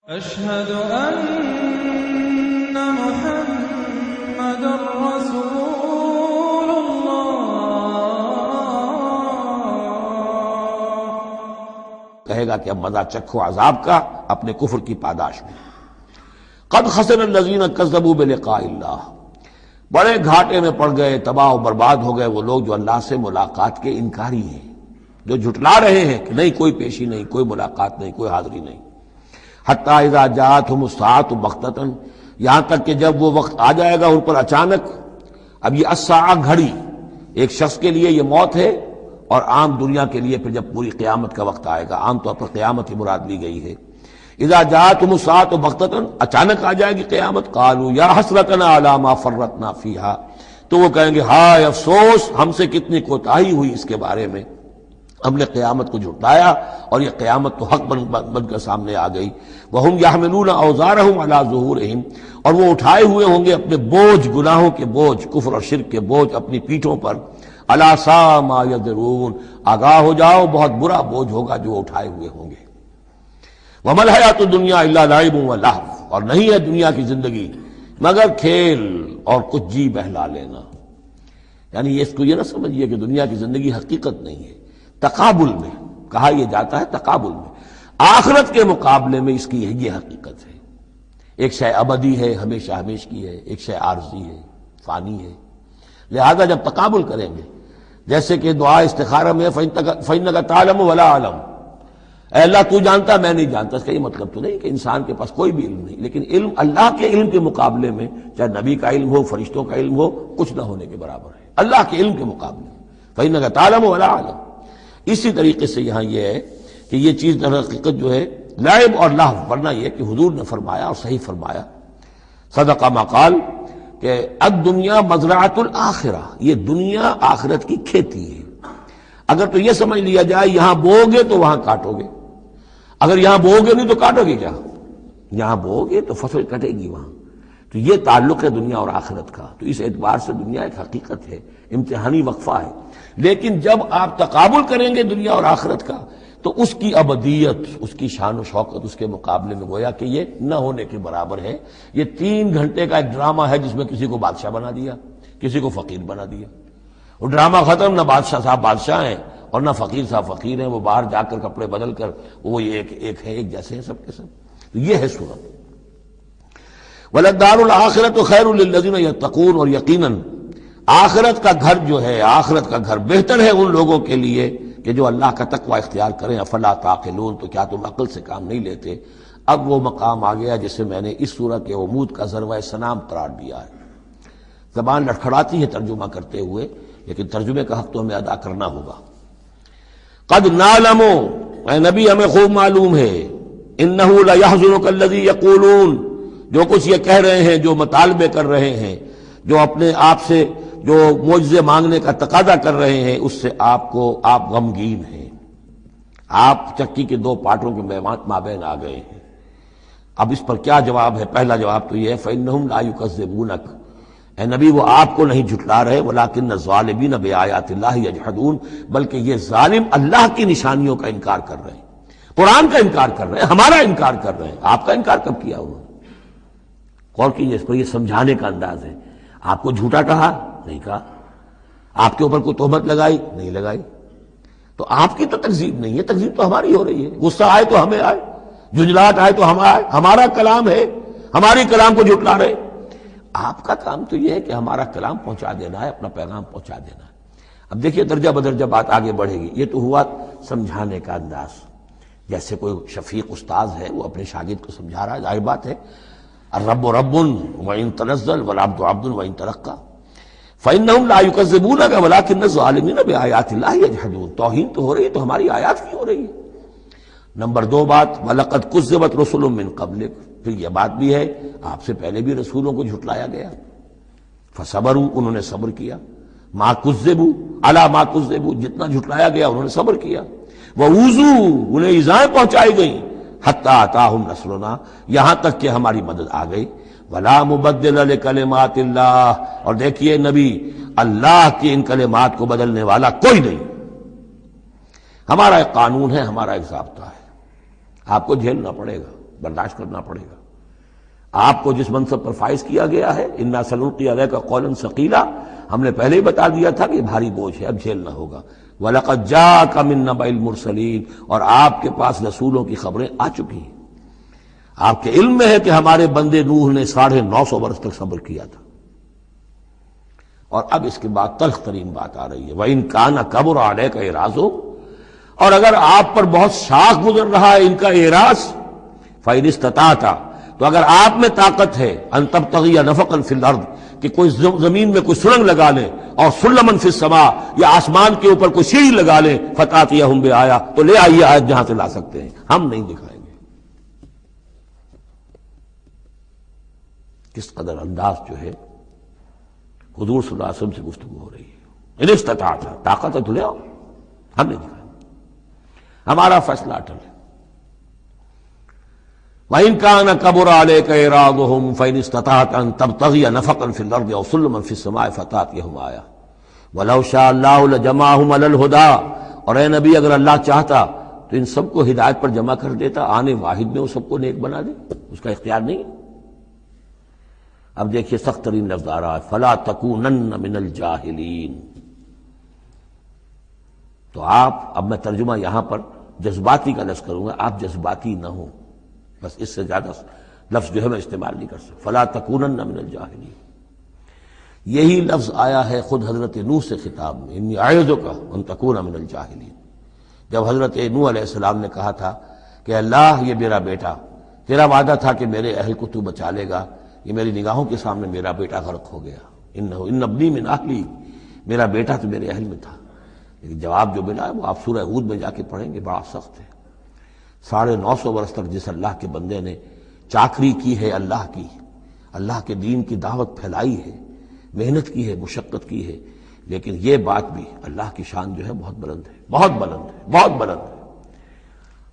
أشهد أن محمد رسول الله. کہے گا کہ اب مزہ چکھو عذاب کا اپنے کفر کی پاداش میں. قد خسر الذین کذبوا بلقاء اللہ، بڑے گھاٹے میں پڑ گئے، تباہ و برباد ہو گئے وہ لوگ جو اللہ سے ملاقات کے انکاری ہیں، جو جھٹلا رہے ہیں کہ نہیں کوئی پیشی نہیں، کوئی ملاقات نہیں، کوئی حاضری نہیں. حتی اذا جاءتهم الساعة بغتۃ، یہاں تک کہ جب وہ وقت آ جائے گا ان پر اچانک. اب یہ الساعہ گھڑی ایک شخص کے لیے یہ موت ہے، اور عام دنیا کے لیے پھر جب پوری قیامت کا وقت آئے گا، عام طور پر قیامت ہی مراد لی گئی ہے. اذا جاءتهم الساعة بغتۃ، اچانک آ جائے گی قیامت. قالوا یا حسرتنا علی ما فرطنا فیہا، تو وہ کہیں گے ہائے افسوس ہم سے کتنی کوتاہی ہوئی اس کے بارے میں، ہم نے قیامت کو جھٹلایا اور یہ قیامت تو حق بن کر سامنے آ گئی. وَهُمْ يَحْمِلُونَ أَوْزَارَهُمْ عَلَى ظُهُورِهِمْ، اور وہ اٹھائے ہوئے ہوں گے اپنے بوجھ، گناہوں کے بوجھ، کفر اور شرک کے بوجھ اپنی پیٹھوں پر. أَلَا سَاءَ مَا يَزِرُونَ، آگاہ ہو جاؤ بہت برا بوجھ ہوگا جو اٹھائے ہوئے ہوں گے. وَمَا الْحَيَاةُ الدُّنْيَا إِلَّا لَعِبٌ وَلَهْوٌ، اور نہیں ہے دنیا کی زندگی مگر کھیل اور کچھ جی بہلا لینا. یعنی اس کو یہ نہ سمجھیے کہ دنیا کی زندگی حقیقت نہیں ہے. تقابل میں کہا یہ جاتا ہے، تقابل میں آخرت کے مقابلے میں اس کی یہ حقیقت ہے. ایک شے ابدی ہے، ہمیشہ ہمیش کی ہے، ایک شے عارضی ہے، فانی ہے. لہذا جب تقابل کریں گے، جیسے کہ دعا استخارہ میں فَإِنَّكَ تَعْلَمُ وَلَا أَعْلَمُ، اے اللہ تو جانتا میں نہیں جانتا. اس کا یہ مطلب تو نہیں کہ انسان کے پاس کوئی بھی علم نہیں، لیکن علم اللہ کے علم کے مقابلے میں، چاہے نبی کا علم ہو، فرشتوں کا علم ہو، کچھ نہ ہونے کے برابر ہے اللہ کے علم کے مقابلے میں. فَإِنَّكَ تَعْلَمُ وَلَا أَعْلَمُ. اسی طریقے سے یہاں یہ ہے کہ یہ چیز در حقیقت جو ہے لعب اور لہو، ورنہ یہ کہ حضور نے فرمایا اور صحیح فرمایا، صدق ما قال، کہ الدنیا مزرعۃ الآخرہ، یہ دنیا آخرت کی کھیتی ہے. اگر تو یہ سمجھ لیا جائے یہاں بو گے تو وہاں کاٹو گے، اگر یہاں بو گے نہیں تو کاٹو گے کیا؟ یہاں بو گے تو فصل کٹے گی وہاں. تو یہ تعلق ہے دنیا اور آخرت کا. تو اس اعتبار سے دنیا ایک حقیقت ہے، امتحانی وقفہ ہے. لیکن جب آپ تقابل کریں گے دنیا اور آخرت کا تو اس کی ابدیت، اس کی شان و شوکت اس کے مقابلے میں گویا کہ یہ نہ ہونے کے برابر ہے. یہ 3 گھنٹے کا ایک ڈرامہ ہے جس میں کسی کو بادشاہ بنا دیا، کسی کو فقیر بنا دیا. وہ ڈرامہ ختم، نہ بادشاہ صاحب بادشاہ ہیں اور نہ فقیر صاحب فقیر ہیں. وہ باہر جا کر کپڑے بدل کر وہ ایک ہے، ایک جیسے ہیں سب کے سب. تو یہ ہے صورت. وَلَلدَّارُ الْآخِرَةُ خَيْرٌ لِلَّذِينَ يَتَّقُونَ، اور یقیناً آخرت کا گھر جو ہے، آخرت کا گھر بہتر ہے ان لوگوں کے لیے کہ جو اللہ کا تقوی اختیار کریں. افلا تعقلون، تو کیا تم عقل سے کام نہیں لیتے؟ اب وہ مقام آ گیا جسے میں نے اس سورہ کے عمود کا ذروۂ سنام قرار دیا ہے. زبان لڑکھڑاتی ہے ترجمہ کرتے ہوئے، لیکن ترجمے کا حق تو ہمیں ادا کرنا ہوگا. قد نعلم، اے نبی ہمیں خوب معلوم ہے، انہ لیحزنک الذی یقولون، جو کچھ یہ کہہ رہے ہیں، جو مطالبے کر رہے ہیں، جو اپنے آپ سے جو معجزے مانگنے کا تقاضا کر رہے ہیں، اس سے آپ غمگین ہیں. آپ چکی کے 2 پارٹوں کے مابین آ گئے ہیں. اب اس پر کیا جواب ہے؟ پہلا جواب تو یہ ہے فإنہم لا یکذبونک، اے نبی وہ آپ کو نہیں جھٹلا رہے، ولکن الظالمین بآیات اللہ یجحدون، بلکہ یہ ظالم اللہ کی نشانیوں کا انکار کر رہے ہیں، قرآن کا انکار کر رہے ہیں، ہمارا انکار کر رہے ہیں. آپ کا انکار کب کیا انہوں نے؟ غور کیجیے اس پر، یہ سمجھانے کا انداز ہے. آپ کو جھوٹا کہا؟ نہیں کہا. آپ کے اوپر کوئی تہمت لگائی؟ نہیں لگائی. تو آپ کی تو تکذیب نہیں ہے، تکذیب تو ہماری ہو رہی ہے. غصہ آئے تو ہمیں آئے، جھنجھلاہٹ آئے تو ہم آئے. ہمارا کلام ہے، ہماری کلام کو جھٹلا رہے. آپ کا کام تو یہ ہے کہ ہمارا کلام پہنچا دینا ہے، اپنا پیغام پہنچا دینا ہے. اب دیکھیے درجہ بدرجہ بات آگے بڑھے گی. یہ تو ہوا سمجھانے کا انداز، جیسے کوئی شفیق استاذ ہے وہ اپنے شاگرد کو سمجھا رہا ہے. ظاہر بات ہے الرب رب وإن تنزل والعبد عبد وإن ترقى فإنهم لا يكذبونك ولكن الظالمين بآيات الله يجحدون. توہین تو ہو رہی ہے، تو ہماری آیات کی ہو رہی ہے. نمبر 2 بات وَلَقَدْ كُذِّبَتْ رُسُلٌ مِّن قَبْلِكَ، پھر یہ بات بھی ہے آپ سے پہلے بھی رسولوں کو جھٹلایا گیا. فَصَبَرُوا، انہوں نے صبر کیا. مَا كُذِّبُوا عَلَىٰ مَا كُذِّبُوا، جتنا جھٹلایا گیا انہوں نے صبر کیا. وَأُوذُوا، انہیں ایذائیں پہنچائی گئیں. حتی اتاہم نصرنا، یہاں تک کہ ہماری مدد آ گئی. ولا مبدل لکلمات اللہ، اور دیکھیے نبی اللہ کی ان کلمات کو بدلنے والا کوئی نہیں. ہمارا ایک قانون ہے، ہمارا ایک ضابطہ ہے، آپ کو جھیلنا پڑے گا. برداشت کرنا پڑے گا۔ آپ کو جس منصب پر فائز کیا گیا ہے، انا سنلقی علیک قولا ثقیلا، ہم نے پہلے ہی بتا دیا تھا کہ بھاری بوجھ ہے، اب جھیلنا ہوگا۔ وَلَقَدْ جَاءَكَ مِن نَّبَإِ الْمُرْسَلِينَ، اور آپ کے پاس رسولوں کی خبریں آ چکی ہیں۔ آپ کے علم میں ہے کہ ہمارے بندے نوح نے 950 برس تک صبر کیا تھا، اور اب اس کے بعد تلخ ترین بات آ رہی ہے، وَإِن كَانَ كَبُرَ عَلَيْكَ إِعْرَاضُهُمْ، اور اگر آپ پر بہت شاق گزر رہا ہے ان کا اعراض، فَإِنِ اسْتَطَعْتَ، تو اگر آپ میں طاقت ہے، ان تبتغی نفقا فی الارض، کہ کوئی زمین میں کوئی سرنگ لگا لیں، اور سلمن فی السماء، یا آسمان کے اوپر کوئی سیڑھی لگا لیں، فتاتیہم بآیہ، تو لے آئیے آیت جہاں سے لا سکتے ہیں، ہم نہیں دکھائیں گے۔ کس قدر انداز جو ہے حضور صلی اللہ علیہ وسلم سے گفتگو ہو رہی ہے۔ ان استطاعت، طاقت ہے تو لے آؤ، ہم نہیں دکھائیں گے، ہمارا فیصلہ اٹل ہے۔ وَإِن كَانَ كَبُرَ عَلَيْكَ إِعْرَاضُهُمْ فَإِنِ اسْتَطَعْتَ أَن تَبْتَغِيَ نَفَقًا فِي الْأَرْضِ أَوْ سُلَّمًا فِي السَّمَاءِ فَتَأْتِيَهُمْ آیَةٌ وَلَوْ شَاءَ اللَّهُ لَجَمَعَهُمْ عَلَى الْهُدَىٰ، اور اے نبی اگر اللہ چاہتا تو ان سب کو ہدایت پر جمع کر دیتا، آنے واحد میں وہ سب کو نیک بنا دے، اس کا اختیار نہیں ہے۔ اب دیکھیے سخت ترین لفظ آ رہا ہے، فَلَا تَكُونَنَّ مِنَ الْجَاهِلِينَ۔ تو آپ، اب میں ترجمہ یہاں پر جذباتی کا لفظ کروں گا، آپ جذباتی نہ ہوں، بس اس سے زیادہ لفظ جو ہے میں استعمال نہیں کر سکتا۔ فَلَا تَكُونَنَّ مِنَ الْجَاهِلِينَ، یہی لفظ آیا ہے خود حضرت نوح سے خطاب میں، انی اعوذک ان تکون من الجاہلین۔ جب حضرت نوح علیہ السلام نے کہا تھا کہ اللہ یہ میرا بیٹا، تیرا وعدہ تھا کہ میرے اہل کو تو بچا لے گا، یہ میری نگاہوں کے سامنے میرا بیٹا غرق ہو گیا، ان ابنی من اہلی، میرا بیٹا تو میرے اہل میں تھا۔ لیکن جواب جو ملا ہے وہ آپ سورہ ہود میں جا کے پڑھیں گے، بڑا سخت ہے۔ 950 برس تک جس اللہ کے بندے نے چاکری کی ہے اللہ کی، اللہ کے دین کی دعوت پھیلائی ہے، محنت کی ہے، مشقت کی ہے، لیکن یہ بات بھی اللہ کی شان جو ہے بہت بلند ہے، بہت بلند ہے، بہت بلند ہے۔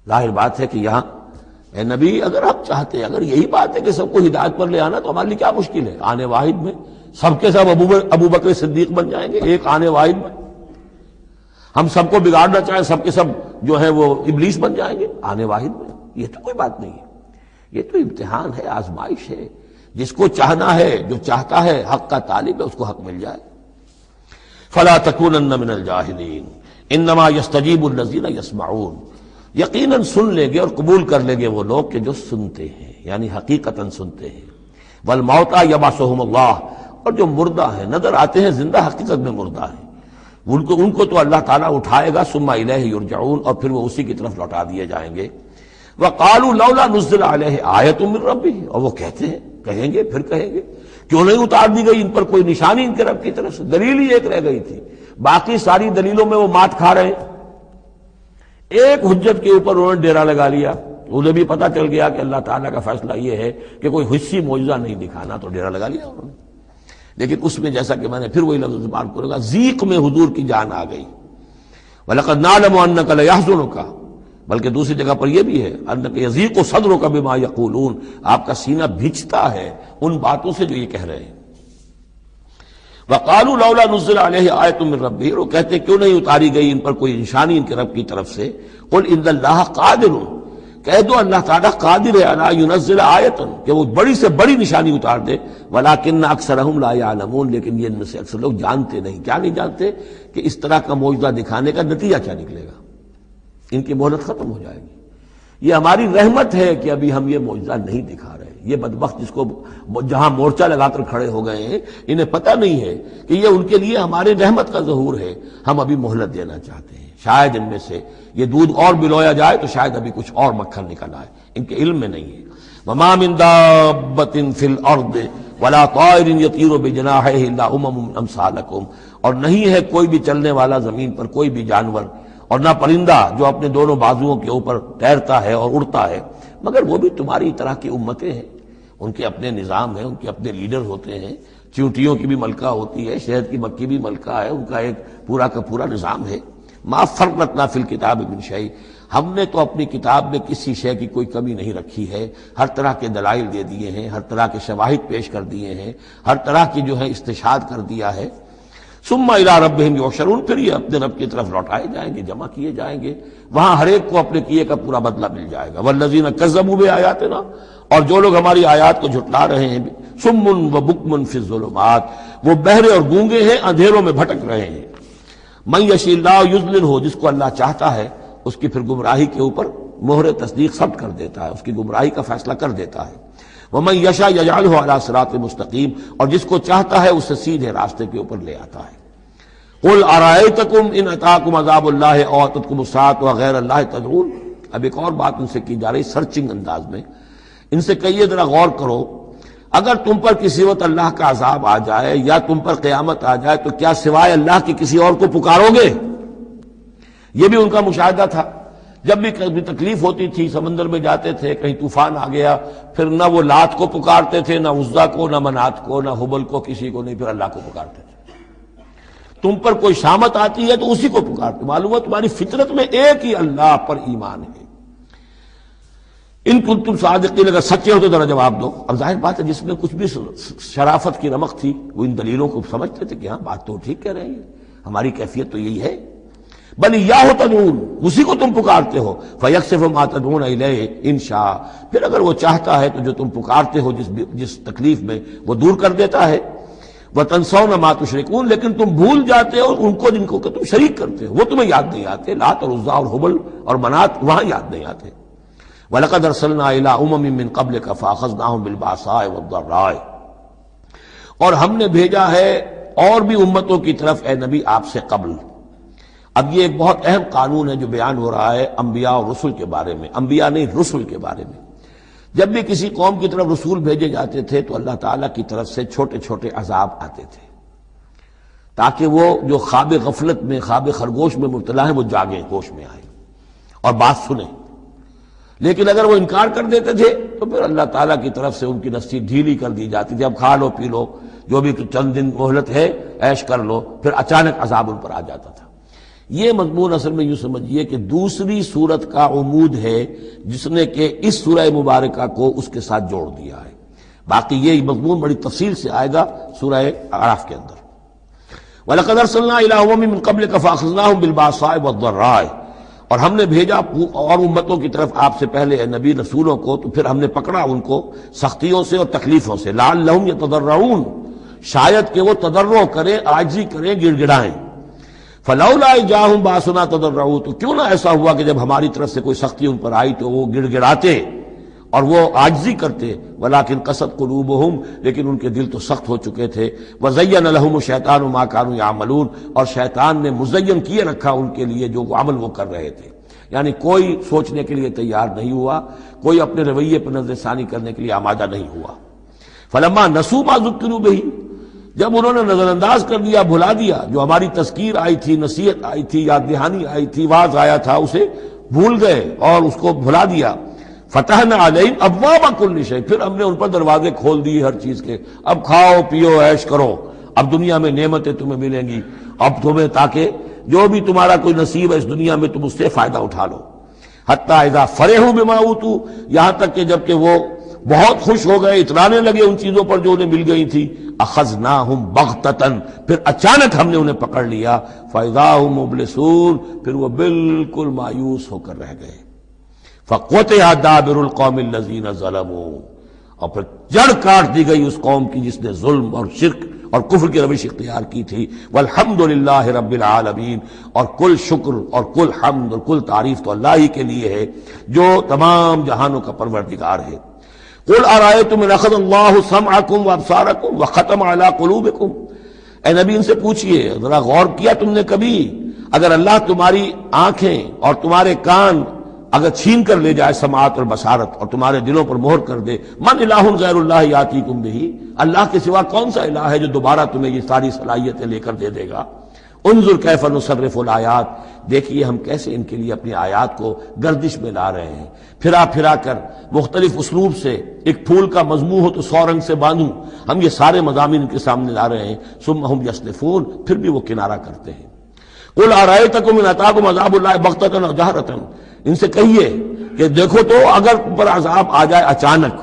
ظاہر بات ہے کہ یہاں اے نبی اگر آپ چاہتے، اگر یہی بات ہے کہ سب کو ہدایت پر لے آنا، تو ہمارے لیے کیا مشکل ہے؟ آنے واحد میں سب کے سب ابو بکر صدیق بن جائیں گے، ایک آنے واحد میں۔ ہم سب کو بگاڑنا چاہیں، سب کے سب جو ہے وہ ابلیس بن جائیں گے آنے واحد میں، یہ تو کوئی بات نہیں ہے۔ یہ تو امتحان ہے، آزمائش ہے، جس کو چاہنا ہے، جو چاہتا ہے، حق کا طالب ہے، اس کو حق مل جائے۔ فلا تکونن من الجاہلین انما یستجیب الذین یسمعون، یقیناً سن لیں گے اور قبول کر لیں گے وہ لوگ کہ جو سنتے ہیں، یعنی حقیقتاً سنتے ہیں۔ والموتى یبعثهم اللہ، اور جو مردہ ہیں، نظر آتے ہیں زندہ، حقیقت میں مردہ ہیں، ان کو تو اللہ تعالیٰ اٹھائے گا، ثم الیہ یرجعون، اور پھر وہ اسی کی طرف لوٹا دیے جائیں گے۔ وقالوا لولا نزل علیہ آیۃ من ربہ، اور وہ کہتے ہیں، کہیں گے، پھر کہیں گے، کیوں نہیں اتار دی گئی ان پر کوئی نشانی ان کے رب کی طرف سے؟ دلیل ہی ایک رہ گئی تھی، باقی ساری دلیلوں میں وہ مات کھا رہے ہیں۔ ایک حجت کے اوپر انہوں نے ڈیرا لگا لیا، انہیں بھی پتہ چل گیا کہ اللہ تعالیٰ کا فیصلہ یہ ہے کہ کوئی حصی معجزہ نہیں دکھانا، تو ڈیرا لگا لیا انہوں نے۔ لیکن اس میں جیسا کہ میں نے پھر وہی لفظ زبان کروں گا، ذیق میں حضور کی جان آ گئی۔ وَلَقَدْ نَعْلَمُ أَنَّكَ لَيَحْزُنُكَ، بلکہ دوسری جگہ پر یہ بھی ہے، أَنَّكَ يَضِيقُ صَدْرُكَ بِمَا يَقُولُونَ، آپ کا سینہ بھیجتا ہے ان باتوں سے جو یہ کہہ رہے ہیں۔ وَقَالُوا لَوْلَا نُزِّلَ عَلَيْهِ آیَةٌ مِّن رَبِّهِ، وہ کہتے ہیں کیوں نہیں اتاری گئی ان پر کوئی نشانی ان کے رب کی طرف سے۔ قُلْ إِنَّ اللَّهَ قَادِرٌ، کہہ دو اللہ تعالیٰ قادر ہے علی ينزل آیۃ، کہ وہ بڑی سے بڑی نشانی اتار دے، ولیکن اکثرہم لا یعلمون، لیکن یہ ان میں سے اکثر لوگ جانتے نہیں۔ کیا نہیں جانتے؟ کہ اس طرح کا معجزہ دکھانے کا نتیجہ کیا نکلے گا، ان کی مہلت ختم ہو جائے گی۔ یہ ہماری رحمت ہے کہ ابھی ہم یہ معجزہ نہیں دکھا رہے۔ یہ بدبخت جس کو جہاں مورچہ لگا کر کھڑے ہو گئے ہیں، انہیں پتہ نہیں ہے کہ یہ ان کے لیے ہمارے رحمت کا ظہور ہے، ہم ابھی مہلت دینا چاہتے ہیں۔ شاید ان میں سے یہ دودھ اور بلویا جائے تو شاید ابھی کچھ اور مکھن نکل آئے، ان کے علم میں نہیں ہے۔ وما من دابۃ فی الارض ولا طائر یطیر بجناحیہ الا امم امثالکم، اور نہیں ہے کوئی بھی چلنے والا زمین پر، کوئی بھی جانور، اور نہ پرندہ جو اپنے دونوں بازوؤں کے اوپر تیرتا ہے اور اڑتا ہے، مگر وہ بھی تمہاری طرح کی امتیں ہیں، ان کے اپنے نظام ہیں، ان کے اپنے لیڈر ہوتے ہیں۔ چیونٹیوں کی بھی ملکہ ہوتی ہے، شہد کی مکھی بھی ملکہ ہے، ان کا ایک پورا کا پورا نظام ہے۔ ما فرطنا فی الکتاب من شیء، ہم نے تو اپنی کتاب میں کسی شے کی کوئی کمی نہیں رکھی ہے، ہر طرح کے دلائل دے دیے ہیں، ہر طرح کے شواہد پیش کر دیے ہیں، ہر طرح کی جو ہے استشہاد کر دیا ہے۔ ثم الی ربہم یحشرون، پھر یہ اپنے رب کی طرف لوٹائے جائیں گے، جمع کیے جائیں گے، وہاں ہر ایک کو اپنے کیے کا پورا بدلہ مل جائے گا۔ والذین کذبوا بآیاتنا، اور جو لوگ ہماری آیات کو جھٹلا رہے ہیں، صم و بکم فی الظلمات، وہ بہرے اور گونگے ہیں، اندھیروں میں بھٹک رہے ہیں۔ من یشاء اللہ یضللہ، جس کو اللہ چاہتا ہے اس کی پھر گمراہی کے اوپر مہر تصدیق ثبت کر دیتا ہے، اس کی گمراہی کا فیصلہ کر دیتا ہے۔ ومن یشاء یجعلہ علی صراط مستقیم، اور جس کو چاہتا ہے اسے سیدھے راستے کے اوپر لے آتا ہے۔ قل ارأیتکم ان اتاکم عذاب اللہ او اتتکم الساعۃ وغیر اللہ تدعون، اب ایک اور بات ان سے کی جا رہی سرچنگ انداز میں، ان سے کہیے ذرا غور کرو، اگر تم پر کسی وقت اللہ کا عذاب آ جائے یا تم پر قیامت آ جائے تو کیا سوائے اللہ کے کسی اور کو پکارو گے؟ یہ بھی ان کا مشاہدہ تھا، جب بھی کبھی تکلیف ہوتی تھی سمندر میں جاتے تھے، کہیں طوفان آ گیا، پھر نہ وہ لات کو پکارتے تھے، نہ عزا کو، نہ منات کو، نہ حبل کو، کسی کو نہیں، پھر اللہ کو پکارتے تھے۔ تم پر کوئی شامت آتی ہے تو اسی کو پکارتے، معلوم ہے تمہاری فطرت میں ایک ہی اللہ پر ایمان ہے۔ ان کنتم صادقین، اگر سچے ہو تو ذرا جواب دو۔ اب ظاہر بات ہے جس میں کچھ بھی شرافت کی رمق تھی وہ ان دلیلوں کو سمجھتے تھے کہ ہاں بات تو ٹھیک کہہ رہے ہیں، ہماری کیفیت تو یہی ہے۔ بل ایاہ تدعون، اسی کو تم پکارتے ہو۔ فیکشف ما تدعون الیہ ان شاء، پھر اگر وہ چاہتا ہے تو جو تم پکارتے ہو جس تکلیف میں وہ دور کر دیتا ہے۔ وتنسون ما تشرکون، لیکن تم بھول جاتے ہو ان کو جن کو کہ تم شریک کرتے ہو، وہ تمہیں یاد نہیں آتے، لات اور عزا اور حبل اور منات وہاں یاد نہیں آتے۔ وَلَقَدْ أَرْسَلْنَا إِلَىٰ أُمَمٍ مِّن قَبْلِكَ فَأَخَذْنَاهُمْ بِالْبَأْسَاءِ وَالضَّرَّاءِ، اور ہم نے بھیجا ہے اور بھی امتوں کی طرف اے نبی آپ سے قبل۔ اب یہ ایک بہت اہم قانون ہے جو بیان ہو رہا ہے انبیاء اور رسل کے بارے میں، انبیاء نہیں رسل کے بارے میں۔ جب بھی کسی قوم کی طرف رسول بھیجے جاتے تھے تو اللہ تعالیٰ کی طرف سے چھوٹے چھوٹے عذاب آتے تھے تاکہ وہ جو خواب غفلت میں، خواب خرگوش میں مبتلا ہیں وہ جاگیں، ہوش میں آئیں اور بات سنیں۔ لیکن اگر وہ انکار کر دیتے تھے تو پھر اللہ تعالیٰ کی طرف سے ان کی نصیب ڈھیلی کر دی جاتی تھی، اب کھا لو پی لو، جو بھی چند دن مہلت ہے عیش کر لو، پھر اچانک عذاب ان پر آ جاتا تھا۔ یہ مضمون اصل میں یوں سمجھیے کہ دوسری صورت کا عمود ہے جس نے کہ اس سورہ مبارکہ کو اس کے ساتھ جوڑ دیا ہے، باقی یہ مضمون بڑی تفصیل سے آئے گا سورہ اعراف کے اندر۔ وَلَقَدْ أَرْسَلْنَا إِلَىٰ أُمَمٍ مِّن قَبْلِكَ فَأَخَذْنَاهُمْ بِالْبَأْسَاءِ وَالضَّرَّاءِ، اور ہم نے بھیجا اور امتوں کی طرف آپ سے پہلے اے نبی رسولوں کو، تو پھر ہم نے پکڑا ان کو سختیوں سے اور تکلیفوں سے، لعلہم یتضرعون، شاید کہ وہ تضرع کریں، عاجزی کریں، گڑ گڑائیں۔ فلولا جاءہم باسنا تضرعوا، تو کیوں نہ ایسا ہوا کہ جب ہماری طرف سے کوئی سختی ان پر آئی تو وہ گڑ گڑاتے اور وہ عاجزی کرتے۔ ولکن قست قلوبہم، لیکن ان کے دل تو سخت ہو چکے تھے۔ وزین لہم الشیطان ما کانوا یعملون، اور شیطان نے مزین کیے رکھا ان کے لیے جو عمل وہ کر رہے تھے، یعنی کوئی سوچنے کے لیے تیار نہیں ہوا، کوئی اپنے رویے پر نظر ثانی کرنے کے لیے آمادہ نہیں ہوا۔ فلما نسوا ما ذکروا بہ، جب انہوں نے نظر انداز کر دیا، بھلا دیا، جو ہماری تذکیر آئی تھی، نصیحت آئی تھی، یاد دہانی آئی تھی، واعظ آیا تھا، اسے بھول گئے اور اس کو بھلا دیا۔ فتحنا علیہم ابواب کل شیء، پھر ہم نے ان پر دروازے کھول دیے ہر چیز کے، اب کھاؤ پیو عیش کرو، اب دنیا میں نعمتیں تمہیں ملیں گی، اب تمہیں تاکہ جو بھی تمہارا کوئی نصیب ہے اس دنیا میں تم اس سے فائدہ اٹھا لو۔ حتی اذا فرحوا بما اوتوا، یہاں تک کہ جب کہ وہ بہت خوش ہو گئے، اترانے لگے ان چیزوں پر جو انہیں مل گئی تھی، اخذناہم بغتۃ، پھر اچانک ہم نے انہیں پکڑ لیا، فاذا ہم مبلسون، پھر وہ بالکل مایوس ہو کر رہ گئے۔ فقطع دابر القوم الذین ظلموا، اور پھر جڑ کاٹ دی گئی اس قوم کی جس نے ظلم اور شرک اور کفر کی روش اختیار کی تھی۔ والحمدللہ رب العالمین، اور کل شکر اور کل حمد اور کل تعریف تو اللہ ہی کے لیے ہے جو تمام جہانوں کا پروردگار ہے۔ قل ارأیتم ان اخذ اللہ سمعکم وابصارکم وختم علی قلوبکم، اے نبی ان سے پوچھئے، ذرا غور کیا تم نے کبھی، اگر اللہ تمہاری آنکھیں اور تمہارے کان اگر چھین کر لے جائے سماعت اور بصارت اور تمہارے دلوں پر مہر کر دے، من الہ غیر اللہ یاتیکم بہ، اللہ کے سوا کون سا الہ ہے جو دوبارہ تمہیں یہ ساری صلاحیتیں لے کر دے دے گا۔ انظر کیف نصرف الآیات، دیکھیے ہم کیسے ان کے لیے اپنی آیات کو گردش میں لا رہے ہیں، پھرا پھرا کر مختلف اسلوب سے، ایک پھول کا مضمون ہو تو 100 رنگ سے باندھوں، ہم یہ سارے مضامین ان کے سامنے لا رہے ہیں۔ ثم ہم یصلفون، پھر بھی وہ کنارہ کرتے ہیں۔ قل ارأیتکم ان اتاکم عذاب اللہ بغتۃ و جہرۃ، ان سے کہیے کہ دیکھو تو اگر تم پر عذاب آ جائے اچانک،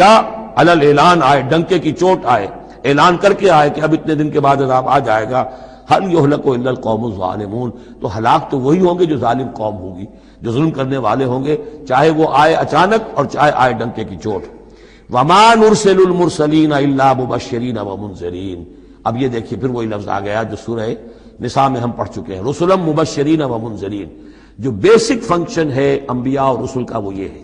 یا علی الاعلان آئے، ڈنکے کی چوٹ آئے، اعلان کر کے آئے کہ اب اتنے دن کے بعد عذاب آ جائے گا، هل يهلك الا القوم الظالمون، تو ہلاک تو وہی ہوں گے جو ظالم قوم ہوگی، جو ظلم کرنے والے ہوں گے، چاہے وہ آئے اچانک اور چاہے آئے ڈنکے کی چوٹ۔ وما نرسل المرسلین الا مبشرین ومنذرین، اب یہ دیکھیے پھر وہی لفظ آ گیا جو سورہ نساء میں ہم پڑھ چکے ہیں، رسلا مبشرین ومنذرین۔ جو بیسک فنکشن ہے انبیاء اور رسل کا وہ یہ ہے،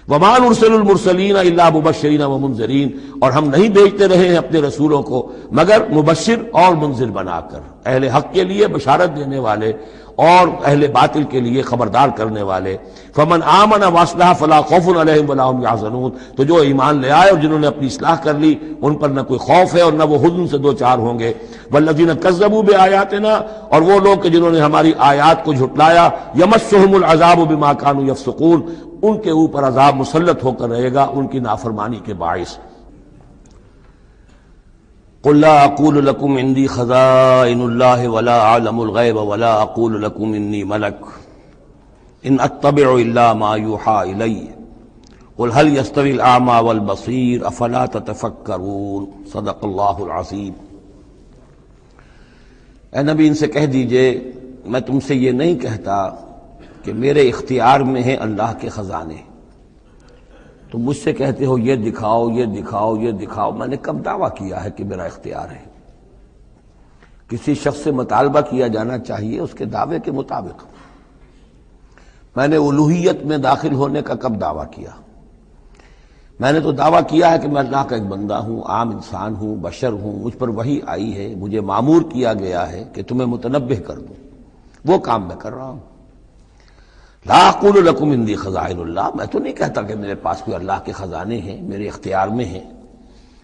وما نرسل المرسلین الا مبشرین ومنذرین، اور ہم نہیں بھیجتے رہے ہیں اپنے رسولوں کو مگر مبشر اور منذر بنا کر، اہل حق کے لیے بشارت دینے والے اور اہل باطل کے لیے خبردار کرنے والے۔ فمن آمن واصلح فلا خوف علیہم ولا هم يحزنون، تو جو ایمان لے آئے اور جنہوں نے اپنی اصلاح کر لی ان پر نہ کوئی خوف ہے اور نہ وہ حزن سے دوچار ہوں گے۔ والذین کذبوا بآیاتنا، اور وہ لوگ کہ جنہوں نے ہماری آیات کو جھٹلایا، یمسهم العذاب بما كانوا يفسقون، ان کے اوپر عذاب مسلط ہو کر رہے گا ان کی نافرمانی کے باعث۔ قل لا اقول لكم عندي خزائن الله ولا اعلم الغيب ولا اقول لكم اني ملك ان اتبع الا ما يوحى الي قل هل يستوي الاعمى والبصير افلا تتفكرون صدق الله العظيم۔ اے نبی ان سے کہہ دیجئے میں تم سے یہ نہیں کہتا کہ میرے اختیار میں ہیں اللہ کے خزانے، تم مجھ سے کہتے ہو یہ دکھاؤ یہ دکھاؤ یہ دکھاؤ، میں نے کب دعویٰ کیا ہے کہ میرا اختیار ہے؟ کسی شخص سے مطالبہ کیا جانا چاہیے اس کے دعوے کے مطابق۔ میں نے الوہیت میں داخل ہونے کا کب دعویٰ کیا؟ میں نے تو دعویٰ کیا ہے کہ میں اللہ کا ایک بندہ ہوں، عام انسان ہوں، بشر ہوں، مجھ پر وحی آئی ہے، مجھے مامور کیا گیا ہے کہ تمہیں متنبہ کر دوں، وہ کام میں کر رہا ہوں۔ لا اقول لکم عندی خزائن اللہ، میں تو نہیں کہتا کہ میرے پاس کوئی اللہ کے خزانے ہیں، میرے اختیار میں ہیں۔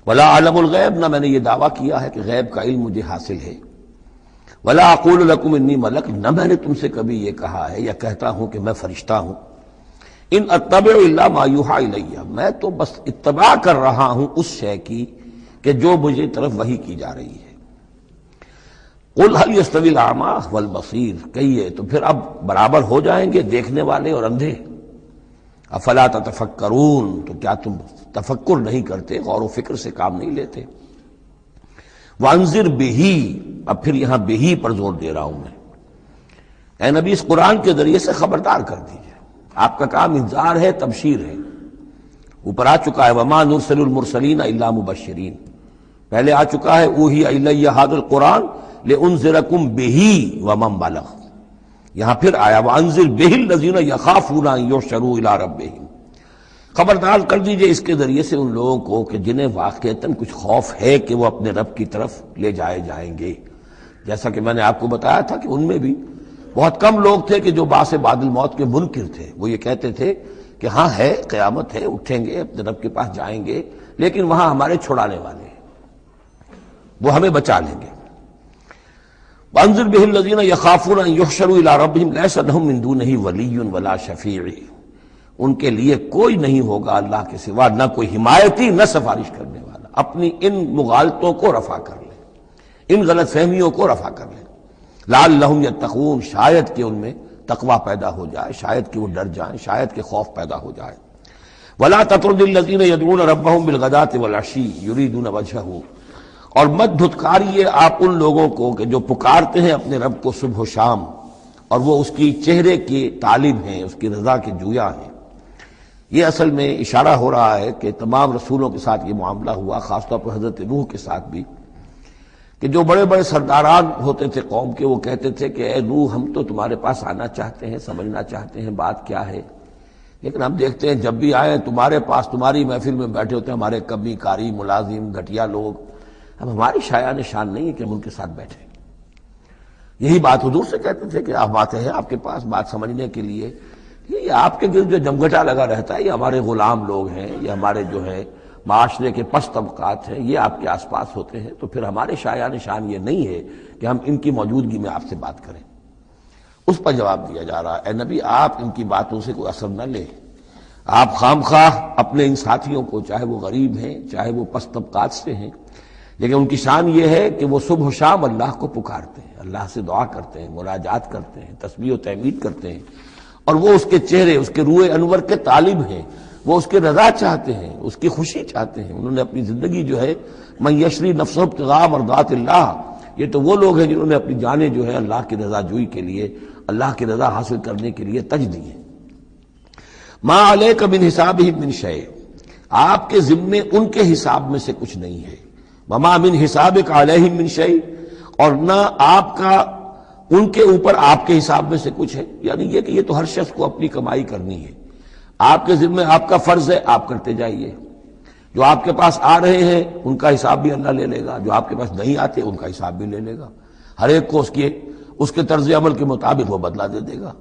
ولا اعلم الغیب، نہ میں نے یہ دعویٰ کیا ہے کہ غیب کا علم مجھے حاصل ہے۔ ولا اقول لکم انی ملک، نہ میں نے تم سے کبھی یہ کہا ہے یا کہتا ہوں کہ میں فرشتہ ہوں۔ ان اتبع الا ما یوحی الی، میں تو بس اتباع کر رہا ہوں اس شے کی کہ جو مجھے طرف وحی کی جا رہی ہے۔ قل هل يستوي الاعمى والبصير، کہیے تو پھر اب برابر ہو جائیں گے دیکھنے والے اور اندھے؟ افلا تتفکرون، تو کیا تم تفکر نہیں کرتے، غور و فکر سے کام نہیں لیتے؟ وانذر به، اب پھر یہاں به پر زور دے رہا ہوں میں، اے نبی اس قرآن کے ذریعے سے خبردار کر دیجئے، آپ کا کام انذار ہے، تبشیر ہے۔ اوپر آ چکا ہے وما نرسل المرسلین الا مبشرین، پہلے آ چکا ہے اوحی الی ھذا القرآن لانذرکم بہ ومن بلغ، یہاں پھر آیا وانذر بہ الذین یخافون ان یحشروا الی ربہم، خبردار کر دیجئے اس کے ذریعے سے ان لوگوں کو کہ جنہیں واقعتاً کچھ خوف ہے کہ وہ اپنے رب کی طرف لے جائے جائیں گے۔ جیسا کہ میں نے آپ کو بتایا تھا کہ ان میں بھی بہت کم لوگ تھے کہ جو بعث بعد الموت کے منکر تھے، وہ یہ کہتے تھے کہ ہاں ہے، قیامت ہے، اٹھیں گے، اپنے رب کے پاس جائیں گے، لیکن وہاں ہمارے چھڑانے والے ہیں، وہ ہمیں بچا لیں گے۔ وانذر به الذین یخافون ان یحشروا الی ربہم لیس لہم من دونہ ولی ولا شفیع، ان کے لیے کوئی نہیں ہوگا اللہ کے سوا، نہ کوئی حمایتی نہ سفارش کرنے والا۔ اپنی ان مغالطوں کو رفع کر لیں، ان غلط فہمیوں کو رفع کر لیں، لعلہم یتقون، شاید کہ ان میں تقوی پیدا ہو جائے، شاید کہ وہ ڈر جائیں، شاید کہ خوف پیدا ہو جائے۔ ولا تطرد الذین یدعون ربہم بالغداۃ والعشی یریدون وجہہ، اور مت دھتکاریے آپ ان لوگوں کو کہ جو پکارتے ہیں اپنے رب کو صبح و شام اور وہ اس کی چہرے کے طالب ہیں، اس کی رضا کے جویا ہیں۔ یہ اصل میں اشارہ ہو رہا ہے کہ تمام رسولوں کے ساتھ یہ معاملہ ہوا، خاص طور پر حضرت نوح کے ساتھ بھی، کہ جو بڑے بڑے سرداران ہوتے تھے قوم کے، وہ کہتے تھے کہ اے نوح ہم تو تمہارے پاس آنا چاہتے ہیں، سمجھنا چاہتے ہیں بات کیا ہے، لیکن ہم دیکھتے ہیں جب بھی آئے تمہارے پاس، تمہاری محفل میں بیٹھے ہوتے ہیں ہمارے کمی کاری ملازم گھٹیا لوگ، اب ہماری شایان شان نہیں ہے کہ ہم ان کے ساتھ بیٹھیں۔ یہی بات حضور سے کہتے تھے کہ آپ آتے ہیں آپ کے پاس بات سمجھنے کے لیے، یہ آپ کے گرد جو جمگھٹا لگا رہتا ہے، یہ ہمارے غلام لوگ ہیں، یہ ہمارے جو ہے معاشرے کے پست طبقات ہیں، یہ آپ کے آس پاس ہوتے ہیں، تو پھر ہمارے شایان شان یہ نہیں ہے کہ ہم ان کی موجودگی میں آپ سے بات کریں۔ اس پر جواب دیا جا رہا ہے اے نبی آپ ان کی باتوں سے کوئی اثر نہ لیں، آپ خام خواہ اپنے ان ساتھیوں کو، چاہے وہ غریب ہیں چاہے وہ پست طبقات سے ہیں، لیکن ان کی شان یہ ہے کہ وہ صبح و شام اللہ کو پکارتے ہیں، اللہ سے دعا کرتے ہیں، مناجات کرتے ہیں، تسبیح و تحمید کرتے ہیں، اور وہ اس کے چہرے، اس کے روح انور کے طالب ہیں، وہ اس کے رضا چاہتے ہیں، اس کی خوشی چاہتے ہیں۔ انہوں نے اپنی زندگی جو ہے من یشری نفسہ ابتغاء مرضات اللہ، یہ تو وہ لوگ ہیں جنہوں نے اپنی جانیں جو ہے اللہ کی رضا جوئی کے لیے، اللہ کی رضا حاصل کرنے کے لیے تج دی ہیں۔ ما علیک من حسابہم من شیء، آپ کے ذمے ان کے حساب میں سے کچھ نہیں ہے۔ وما من حسابک علیہم من شیء، اور نہ آپ کا ان کے اوپر آپ کے حساب میں سے کچھ ہے، یعنی یہ کہ یہ تو ہر شخص کو اپنی کمائی کرنی ہے، آپ کے ذمے آپ کا فرض ہے، آپ کرتے جائیے۔ جو آپ کے پاس آ رہے ہیں ان کا حساب بھی اللہ لے لے گا، جو آپ کے پاس نہیں آتے ان کا حساب بھی لے لے گا، ہر ایک کو اس کے طرز عمل کے مطابق وہ بدلہ دے دے گا۔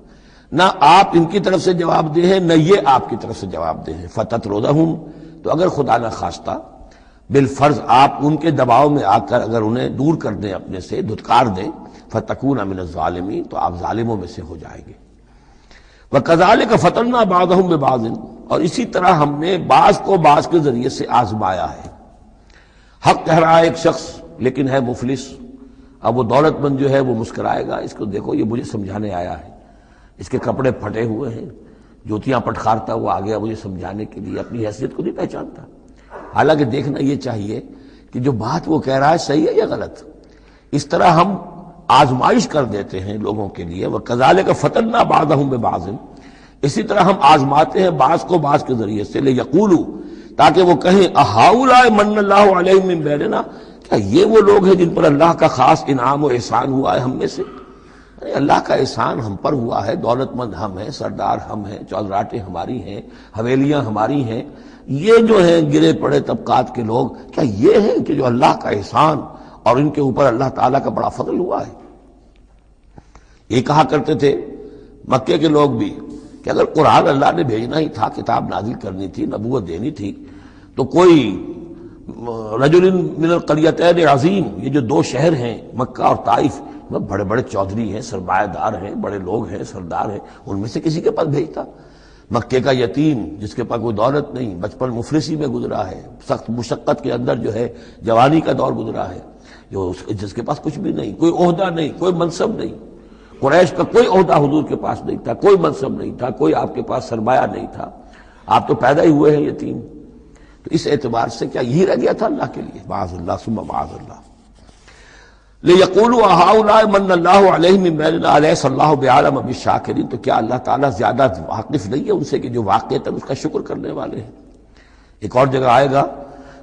نہ آپ ان کی طرف سے جواب دہ ہیں، نہ یہ آپ کی طرف سے جواب دہ ہیں۔ فتطردہم، تو اگر خدا نہ خواستہ بالفرض آپ ان کے دباؤ میں آ کر اگر انہیں دور کر دیں، اپنے سے دھتکار دیں، فتکون من الظالمین، تو آپ ظالموں میں سے ہو جائیں گے۔ وَكَذَلِكَ فَتَنَّا بَعْضَهُم بِبَعْضٍ، اور اسی طرح ہم نے بعض کو بعض کے ذریعے سے آزمایا ہے۔ حق کہہ رہا ہے ایک شخص لیکن ہے مفلس، اب وہ دولت مند جو ہے وہ مسکرائے گا، اس کو دیکھو یہ مجھے سمجھانے آیا ہے، اس کے کپڑے پھٹے ہوئے ہیں، جوتیاں پٹخارتا ہوا آ گیا مجھے سمجھانے کے لیے، اپنی حیثیت کو نہیں پہچانتا۔ حالانکہ دیکھنا یہ چاہیے کہ جو بات وہ کہہ رہا ہے صحیح ہے یا غلط۔ اس طرح ہم آزمائش کر دیتے ہیں لوگوں کے لیے، وَكَذَلِكَ فَتَنَّا بَعْضَهُم بِبَعْضٍ، اسی طرح ہم آزماتے ہیں بعض کو بعض کے ذریعے سے، لِيَقُولُوا، تاکہ وہ کہیں أَهَٰؤُلَاءِ مَنَّ اللَّهُ عَلَيْهِم مِّن بَيْنِنَا، کیا یہ وہ لوگ ہیں جن پر اللہ کا خاص انعام و احسان ہوا ہے ہم میں سے؟ اللہ کا احسان ہم پر ہوا ہے، دولت مند ہم ہیں، سردار ہم ہیں، چودراٹیں ہماری ہیں، حویلیاں ہماری ہیں، یہ جو ہیں گرے پڑے طبقات کے لوگ، کیا یہ ہیں کہ جو اللہ کا احسان اور ان کے اوپر اللہ تعالیٰ کا بڑا فضل ہوا ہے؟ یہ کہا کرتے تھے مکے کے لوگ بھی کہ اگر قرآن اللہ نے بھیجنا ہی تھا، کتاب نازل کرنی تھی، نبوت دینی تھی، تو کوئی رجل من القریتین عظیم، یہ جو دو شہر ہیں مکہ اور طائف، بڑے بڑے چودھری ہیں، سرمایہ دار ہیں، بڑے لوگ ہیں، سردار ہیں، ان میں سے کسی کے پاس بھیجتا۔ مکے کا یتیم جس کے پاس کوئی دولت نہیں، بچپن مفلسی میں گزرا ہے، سخت مشقت کے اندر جو ہے جوانی کا دور گزرا ہے، جس کے پاس کچھ بھی نہیں، کوئی عہدہ نہیں، کوئی منصب نہیں، قریش کا کوئی عہدہ حضور کے پاس نہیں تھا، کوئی منصب نہیں تھا، کوئی آپ کے پاس سرمایہ نہیں تھا، آپ تو پیدا ہی ہوئے ہیں یتیم۔ تو اس اعتبار سے کیا یہی رہ گیا تھا اللہ کے لیے؟ معاذ اللہ ثم معاذ اللہ۔ لِيَقُولُوا أَهَٰؤُلَاءِ مَنَّ اللَّهُ عَلَيْهِم مِّن بَيْنِنَا أَلَيْسَ اللَّهُ بِأَعْلَمَ بِالشَّاكِرِينَ، تو کیا اللہ تعالیٰ زیادہ واقف نہیں ہے ان سے کہ جو واقعتاً اس کا شکر کرنے والے ہیں؟ ایک اور جگہ آئے گا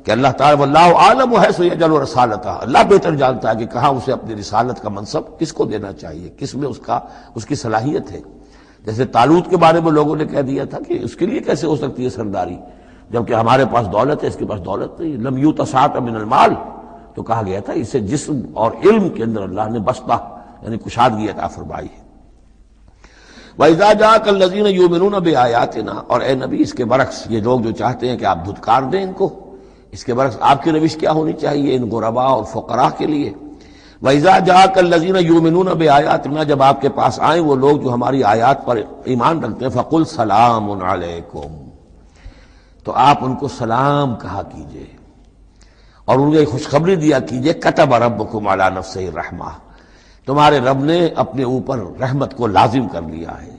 کہ اللہ تعالیٰ وَاللَّهُ أَعْلَمُ حَيْثُ يَجْعَلُ رِسَالَتَهُ، اللہ بہتر جانتا ہے کہ کہاں اسے اپنی رسالت کا منصب کس کو دینا چاہیے، کس میں اس کی صلاحیت ہے۔ جیسے طالوت کے بارے میں لوگوں نے کہہ دیا تھا کہ اس کے لیے کیسے ہو سکتی ہے سرداری، جبکہ ہمارے پاس دولت ہے، اس کے پاس دولت نہیں۔ لم یؤت سعۃ من المال، تو کہا گیا تھا اسے جسم اور علم کے اندر اللہ نے بسطہ یعنی کشادگی عطا فرمائی ہے۔ وَإِذَا جَاءَكَ الَّذِينَ يُؤْمِنُونَ بِآيَاتِنَا، اور اے نبی اس کے برعکس یہ لوگ جو چاہتے ہیں کہ آپ دھتکار دیں ان کو، اس کے برعکس آپ کی روش کیا ہونی چاہیے ان غرباء اور فقراء کے لیے؟ وَإِذَا جَاءَكَ الَّذِينَ يُؤْمِنُونَ بِآيَاتِنَا، جب آپ کے پاس آئیں وہ لوگ جو ہماری آیات پر ایمان رکھتے ہیں، فَقُلْ سَلَامٌ عَلَيْكُمْ، تو آپ ان کو سلام کہا کیجئے اور ان کو خوشخبری دیا کیجئے، کتب ربکم علی نفسہ الرحمہ، تمہارے رب نے اپنے اوپر رحمت کو لازم کر لیا ہے،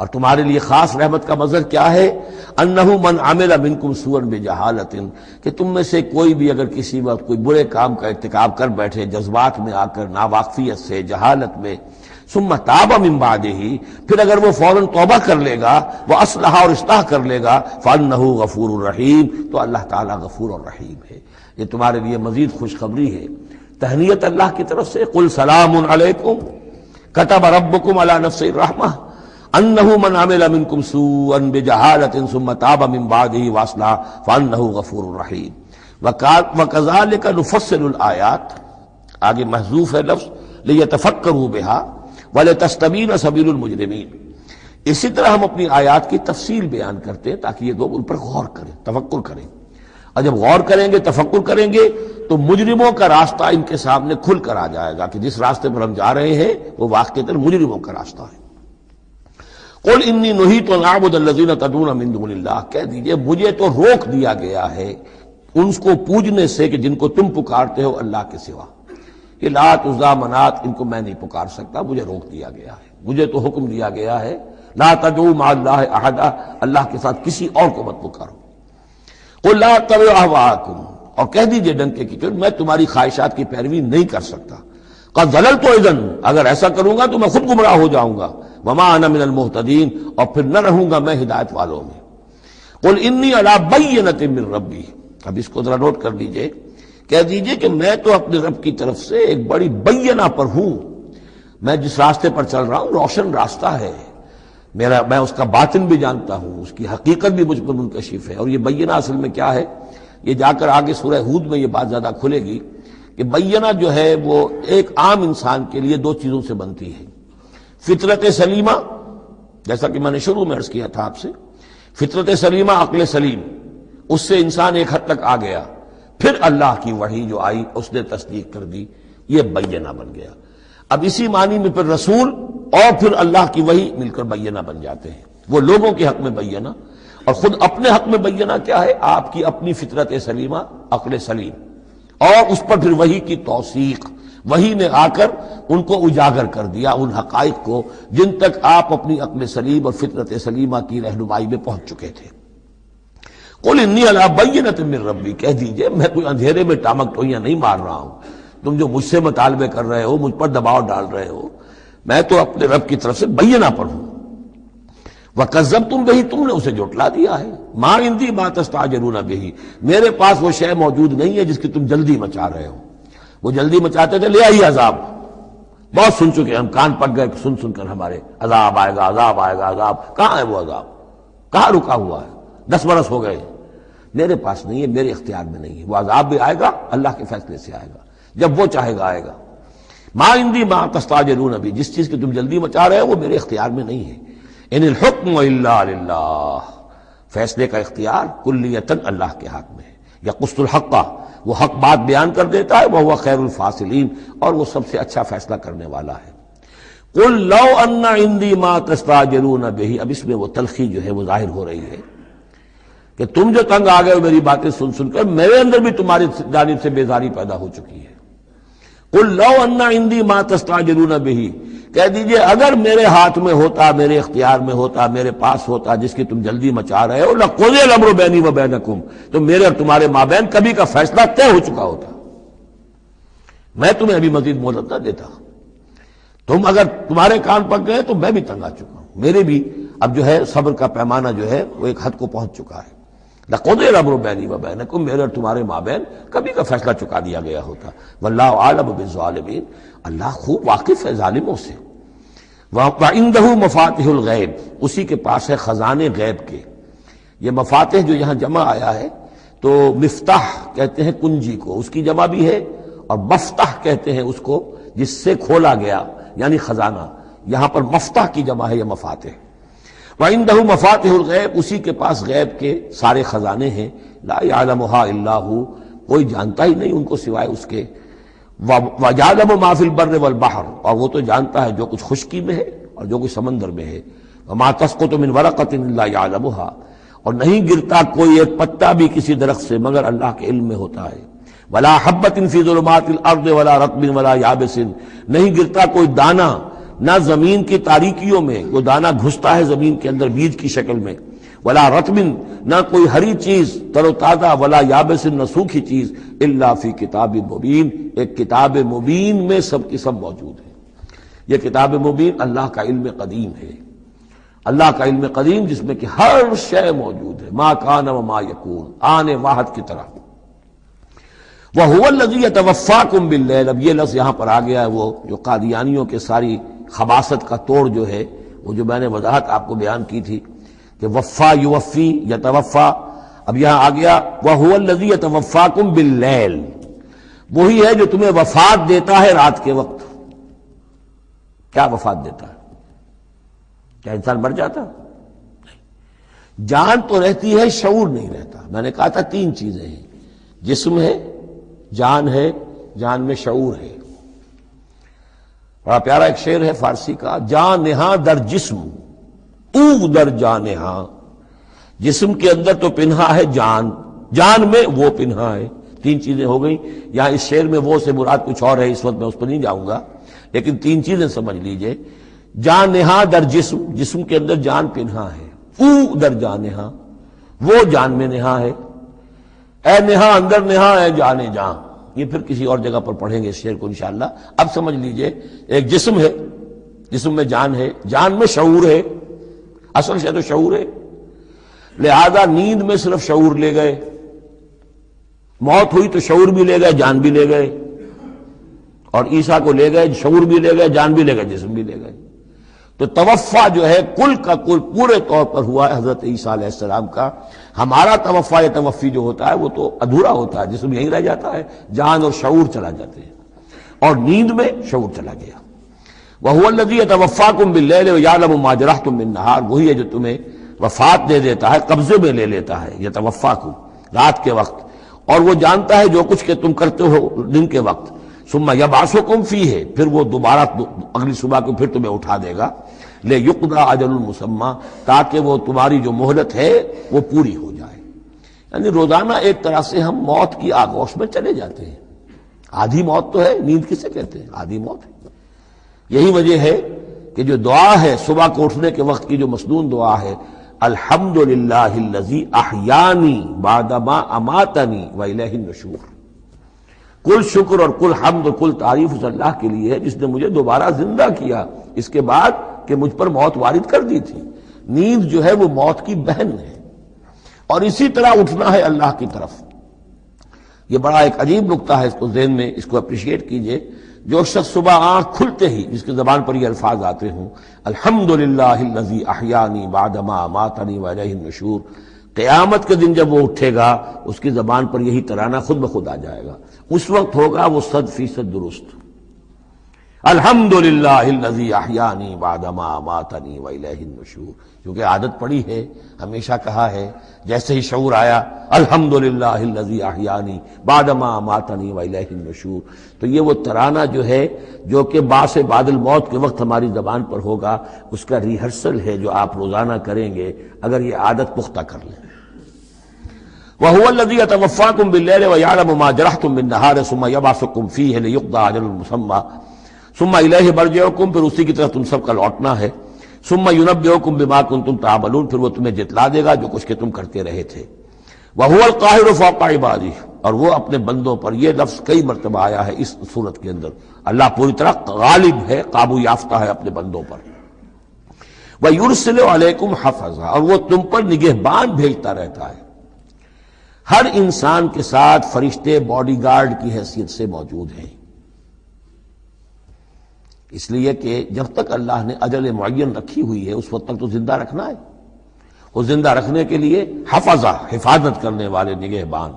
اور تمہارے لیے خاص رحمت کا مظہر کیا ہے؟ انہ من عمل منکم سوءا بجہالۃ، کہ تم میں سے کوئی بھی اگر کسی وقت کوئی برے کام کا ارتکاب کر بیٹھے، جذبات میں آ کر، ناواقفیت سے، جہالت میں، ثم تاب من بعدہ، پھر اگر وہ فوراً توبہ کر لے گا، وہ اصلاح اور اصلاح کر لے گا، فانہ غفور الرحیم، تو اللہ تعالیٰ غفور الرحیم ہے۔ یہ تمہارے لیے مزید خوشخبری ہے، تہنیت اللہ کی طرف سے، قل سلام علیکم کتب ربکم علی نفسہ الرحمہ انہ من عمل منکم سوءا بجہالۃ ثم تاب من بعدہ واصلح فانہ غفور الرحیم۔ وکذالک نفصل الآیات، آگے محذوف ہے لفظ لیتفکروا بہا ولتستبین سبیل المجرمین، اسی طرح ہم اپنی آیات کی تفصیل بیان کرتے ہیں تاکہ یہ لوگ ان پر غور کریں، تفکر کریں، اور جب غور کریں گے، تفکر کریں گے، تو مجرموں کا راستہ ان کے سامنے کھل کر آ جائے گا کہ جس راستے پر ہم جا رہے ہیں وہ واقعتاً مجرموں کا راستہ ہے۔ قل انی نہیت ان اعبد الذین تدعون من دون اللہ، کہہ دیجئے مجھے تو روک دیا گیا ہے ان کو پوجنے سے کہ جن کو تم پکارتے ہو اللہ کے سوا، کہ لات عزا منات ان کو میں نہیں پکار سکتا، مجھے روک دیا گیا ہے، مجھے تو حکم دیا گیا ہے لا تدعوا مع اللہ احدا، اللہ کے ساتھ کسی اور کو مت پکارو۔ قل لا اتبع اہواءکم، اور کہہ دیجئے ڈنکے کی چوٹ میں تمہاری خواہشات کی پیروی نہیں کر سکتا، قد ضللت اذن، اگر ایسا کروں گا تو میں خود گمراہ ہو جاؤں گا، وما انا من المہتدین، اور پھر نہ رہوں گا میں ہدایت والوں میں۔ قل انی علی بینۃ من ربی، اب اس کو ذرا نوٹ کر لیجئے، کہہ دیجئے کہ میں تو اپنے رب کی طرف سے ایک بڑی بینہ پر ہوں، میں جس راستے پر چل رہا ہوں روشن راستہ ہے، میں اس کا باطن بھی جانتا ہوں، اس کی حقیقت بھی مجھ پر منکشف ہے۔ اور یہ بینہ اصل میں کیا ہے، یہ جا کر آگے سورہ ہود میں یہ بات زیادہ کھلے گی کہ بینہ جو ہے وہ ایک عام انسان کے لیے دو چیزوں سے بنتی ہے، فطرت سلیمہ، جیسا کہ میں نے شروع میں عرض کیا تھا آپ سے، فطرت سلیمہ، عقل سلیم، اس سے انسان ایک حد تک آ گیا، پھر اللہ کی وحی جو آئی اس نے تصدیق کر دی، یہ بینہ بن گیا۔ اب اسی معنی میں پھر رسول اور پھر اللہ کی وحی مل کر بینہ بن جاتے ہیں، وہ لوگوں کے حق میں بینہ، اور خود اپنے حق میں بینہ کیا ہے، آپ کی اپنی فطرت سلیمہ، عقل سلیم، اور اس پر پھر وحی کی توثیق، وحی نے آ کر ان کو اجاگر کر دیا، ان حقائق کو جن تک آپ اپنی عقل سلیم اور فطرت سلیمہ کی رہنمائی میں پہنچ چکے تھے۔ قل انی علی بینۃ من ربی، کہہ دیجئے میں کوئی اندھیرے میں ٹامک ٹوئیاں نہیں مار رہا ہوں، تم جو مجھ سے مطالبے کر رہے ہو، مجھ پر دباؤ ڈال رہے ہو، میں تو اپنے رب کی طرف سے بینہ پر ہوں۔ وَكَذَّبْتُمْ بِهِ، تم نے اسے جھٹلا دیا ہے، مَا عِندِي مَا تَسْتَعْجِلُونَ بِهِ، میرے پاس وہ شے موجود نہیں ہے جس کی تم جلدی مچا رہے ہو۔ وہ جلدی مچاتے تھے، لے آئیے عذاب، بہت سن چکے ہم، کان پک گئے سن سن کر ہمارے، عذاب آئے گا، عذاب آئے گا، عذاب، کہاں ہے وہ عذاب، کہاں رکا ہوا ہے، 10 برس ہو گئے، میرے پاس نہیں ہے، میرے اختیار میں نہیں ہے۔ وہ عذاب بھی آئے گا، اللہ کے فیصلے سے آئے گا، جب وہ چاہے گا آئے گا۔ ما عندی ما تستعجلون بھی، جس چیز کی تم جلدی مچا رہے ہو وہ میرے اختیار میں نہیں ہے۔ ان الحکم الا للہ، فیصلے کا اختیار کلیتاً اللہ کے ہاتھ میں ہے۔ یقص الحق، وہ حق بات بیان کر دیتا ہے، وہو خیر الفاصلین، اور وہ سب سے اچھا فیصلہ کرنے والا ہے۔ قل لو ان عندی ما تستعجلون به، اب اس میں وہ تلخی جو ہے وہ ظاہر ہو رہی ہے کہ تم جو تنگ آ گئے ہو میری باتیں سن سن کر، میرے اندر بھی تمہاری جانب سے بیزاری پیدا ہو چکی ہے۔ قل لو ان عندی ما تستعجلون به، کہہ دیجئے اگر میرے ہاتھ میں ہوتا، میرے اختیار میں ہوتا، میرے پاس ہوتا جس کی تم جلدی مچا رہے ہو، لقضی الامر بینی و بینکم، تو میرے اور تمہارے مابین کبھی کا فیصلہ طے ہو چکا ہوتا، میں تمہیں ابھی مزید مہلت نہ دیتا۔ تم اگر تمہارے کان پک گئے تو میں بھی تنگ آ چکا ہوں، میرے بھی اب جو ہے صبر کا پیمانہ جو ہے وہ ایک حد کو پہنچ چکا ہے۔ لقضی الامر بینی و بینکم، میرے اور تمہارے مابین کبھی کا فیصلہ چکا دیا گیا ہوتا۔ واللہ عالم بالظالمین، اللہ خوب واقف ہے ظالموں سے۔ وَعِندَهُ مَفَاتِحُ الْغَیب، اسی کے پاس ہے خزانے غیب کے۔ یہ مفاتح جو یہاں جمع آیا ہے تو مفتاح کہتے ہیں کنجی کو، اس کی جمع بھی ہے، اور مفتاح کہتے ہیں اس کو جس سے کھولا گیا، یعنی خزانہ۔ یہاں پر مفتاح کی جمع ہے، یہ مفاتح۔ وَعِندَهُ مَفَاتِحُ الْغَیب، اسی کے پاس غیب کے سارے خزانے ہیں، لا يعلمها الا هو، کوئی جانتا ہی نہیں ان کو سوائے اس کے۔ وَيَعْلَمُ مَا فِي الْبَرِّ وَالْبَحْرِ، اور وہ تو جانتا ہے جو کچھ خشکی میں ہے اور جو کچھ سمندر میں ہے۔ وَمَا تَسْقُطُ مِنْ وَرَقَةٍ إِلَّا يَعْلَمُهَا، اور نہیں گرتا کوئی ایک پتا بھی کسی درخت سے مگر اللہ کے علم میں ہوتا ہے۔ وَلَا حَبَّةٍ فِي ظُلُمَاتِ الْأَرْضِ وَلَا رَطْبٍ وَلَا يَابِسٍ، نہیں گرتا کوئی دانہ، نہ زمین کی تاریکیوں میں وہ دانہ گھستا ہے زمین کے اندر بیج کی شکل میں، ولا رطب، نہ کوئی ہری چیز تر و تازہ، ولا یابس، نہ سوکھی چیز، الا فی کتاب مبین، ایک کتاب مبین میں سب کی سب موجود ہے۔ یہ کتاب مبین اللہ کا علم قدیم ہے، اللہ کا علم قدیم جس میں کہ ہر شے موجود ہے، ما کان و ما یکون، آن واحد کی طرح۔ وَهُوَ الَّذِي يَتَوَفَّاكُم بِاللَّيْلِ، اب یہ لفظ یہاں پر آ گیا ہے، وہ جو قادیانیوں کے ساری خباثت کا توڑ جو ہے، وہ جو میں نے وضاحت آپ کو بیان کی تھی کہ وفا یوفی یتوفا، اب یہاں آ گیا وَهُوَ الَّذِي يَتَوَفَّاكُم بِاللَّيْلِ، وہی ہے جو تمہیں وفات دیتا ہے رات کے وقت۔ کیا وفات دیتا ہے؟ کیا انسان مر جاتا؟ نہیں، جان تو رہتی ہے، شعور نہیں رہتا۔ میں نے کہا تھا 3 چیزیں ہیں، جسم ہے، جان ہے، جان میں شعور ہے۔ بڑا پیارا ایک شعر ہے فارسی کا، جان نہاں در جسم او در جان نہاں، جسم کے اندر تو پنہا ہے جان، جان میں وہ پنہا ہے۔ 3 چیزیں ہو گئیں۔ یہاں اس شعر میں وہ سے مراد کچھ اور ہے، اس وقت میں اس پر نہیں جاؤں گا، لیکن 3 چیزیں سمجھ لیجئے۔ جان نہاں در جسم، جسم کے اندر جان پنہا ہے، او در جان نہاں، وہ جان میں نہاں ہے۔ اے نہاں اندر نہاں، اے جان جان، یہ پھر کسی اور جگہ پر پڑھیں گے اس شعر کو انشاءاللہ۔ اب سمجھ لیجئے ایک جسم ہے، جسم میں جان ہے، جان میں شعور ہے، اصل شے تو شعور ہے، لہذا نیند میں صرف شعور لے گئے، موت ہوئی تو شعور بھی لے گئے، جان بھی لے گئے، اور عیسیٰ کو لے گئے، شعور بھی لے گئے، جان بھی لے گئے، جسم بھی لے گئے۔ تو توفع جو ہے کل کا کل پورے طور پر ہوا ہے حضرت عیسیٰ علیہ السلام کا۔ ہمارا توفع یا توفی جو ہوتا ہے وہ تو ادھورا ہوتا ہے، جسم یہیں رہ جاتا ہے، جان اور شعور چلا جاتے ہیں، اور نیند میں شعور چلا گیا۔ وَهُوَ الَّذِي يَتَوَفَّاكُم بِاللَّيْلِ وَيَعْلَمُ مَا جَرَحْتُم بِالنَّهَارِ، وہی ہے جو تمہیں وفات دے دیتا ہے، قبضے میں لے لیتا ہے، یتوفاکم رات کے وقت، اور وہ جانتا ہے جو کچھ کہ تم کرتے ہو دن کے وقت۔ ثم یبعثکم فیہ، پھر وہ دوبارہ اگلی صبح کو پھر تمہیں اٹھا دے گا، لیقضی اجل مسمی، تاکہ وہ تمہاری جو مہلت ہے وہ پوری ہو جائے۔ یعنی روزانہ ایک طرح سے ہم موت کی آغوش میں چلے جاتے ہیں۔ آدھی موت تو ہے، نیند کسے کہتے ہیں؟ آدھی موت ہے۔ یہی وجہ ہے کہ جو دعا ہے صبح کو اٹھنے کے وقت کی جو مسنون دعا ہے، الحمدللہ الذی احیانی بعدما اماتنی والیہ النشور، کل شکر اور کل حمد اور کل تعریف اس اللہ کے لیے ہے جس نے مجھے دوبارہ زندہ کیا اس کے بعد کہ مجھ پر موت وارد کر دی تھی۔ نیند جو ہے وہ موت کی بہن ہے، اور اسی طرح اٹھنا ہے اللہ کی طرف۔ یہ بڑا ایک عجیب نکتہ ہے، اس کو ذہن میں اس کو اپریشیٹ کیجئے۔ جو شخص صبح آنکھ کھلتے ہی جس کی زبان پر یہ الفاظ آتے ہوں، الحمدللہ الذی احیانی بعدما اماتنی والیہ النشور، قیامت کے دن جب وہ اٹھے گا اس کی زبان پر یہی ترانہ خود بخود آ جائے گا، اس وقت ہوگا وہ 100% درست۔ الحمدللہ الذی احیانی بعدما اماتنی والیہ النشور، کیونکہ عادت پڑی ہے، ہمیشہ کہا ہے، جیسے ہی شعور آیا الحمدللہ الذی احیانی بعدما اماتنی والیہ النشور، تو یہ وہ ترانہ جو ہے جو کہ باعث بعد الموت کے وقت ہماری زبان پر ہوگا، اس کا ریہرسل ہے جو آپ روزانہ کریں گے اگر یہ عادت پختہ کر لیں۔ وَهُوَ الَّذِي يَتَوَفَّاكُم بِاللَّيْلِ وَيَعْلَمُ مَا جَرَحْتُم بِالنَّهَارِ ثُمَّ يَبْعَثُكُم فِيهِ لِيُقْضَىٰ أَجَلٌ مُّسَمًّى ثُمَّ إِلَيْهِ مَرْجِعُكُم، پھر اسی کی طرف تم سب کا لوٹنا ہے۔ ثُمَّ يُنَبِّئُكُم بِمَا كُنتُمْ تَعْمَلُونَ، پھر وہ تمہیں جتلا دے گا جو کچھ کہ تم کرتے رہے تھے۔ وَهُوَ الْقَاهِرُ فَوْقَ عِبَادِهِ، اور وہ اپنے بندوں پر، یہ لفظ کئی مرتبہ آیا ہے اس صورت کے اندر، اللہ پوری طرح غالب ہے، قابو یافتہ ہے اپنے بندوں پر۔ وَيُرْسِلُ عَلَيْكُمْ حَفَظًا، اور وہ تم پر نگہبان بھیجتا رہتا ہے۔ ہر انسان کے ساتھ فرشتے باڈی گارڈ کی حیثیت سے موجود ہیں، اس لیے کہ جب تک اللہ نے اجل معین رکھی ہوئی ہے اس وقت تک تو زندہ رکھنا ہے۔ وہ زندہ رکھنے کے لیے حفظہ، حفاظت کرنے والے نگہبان،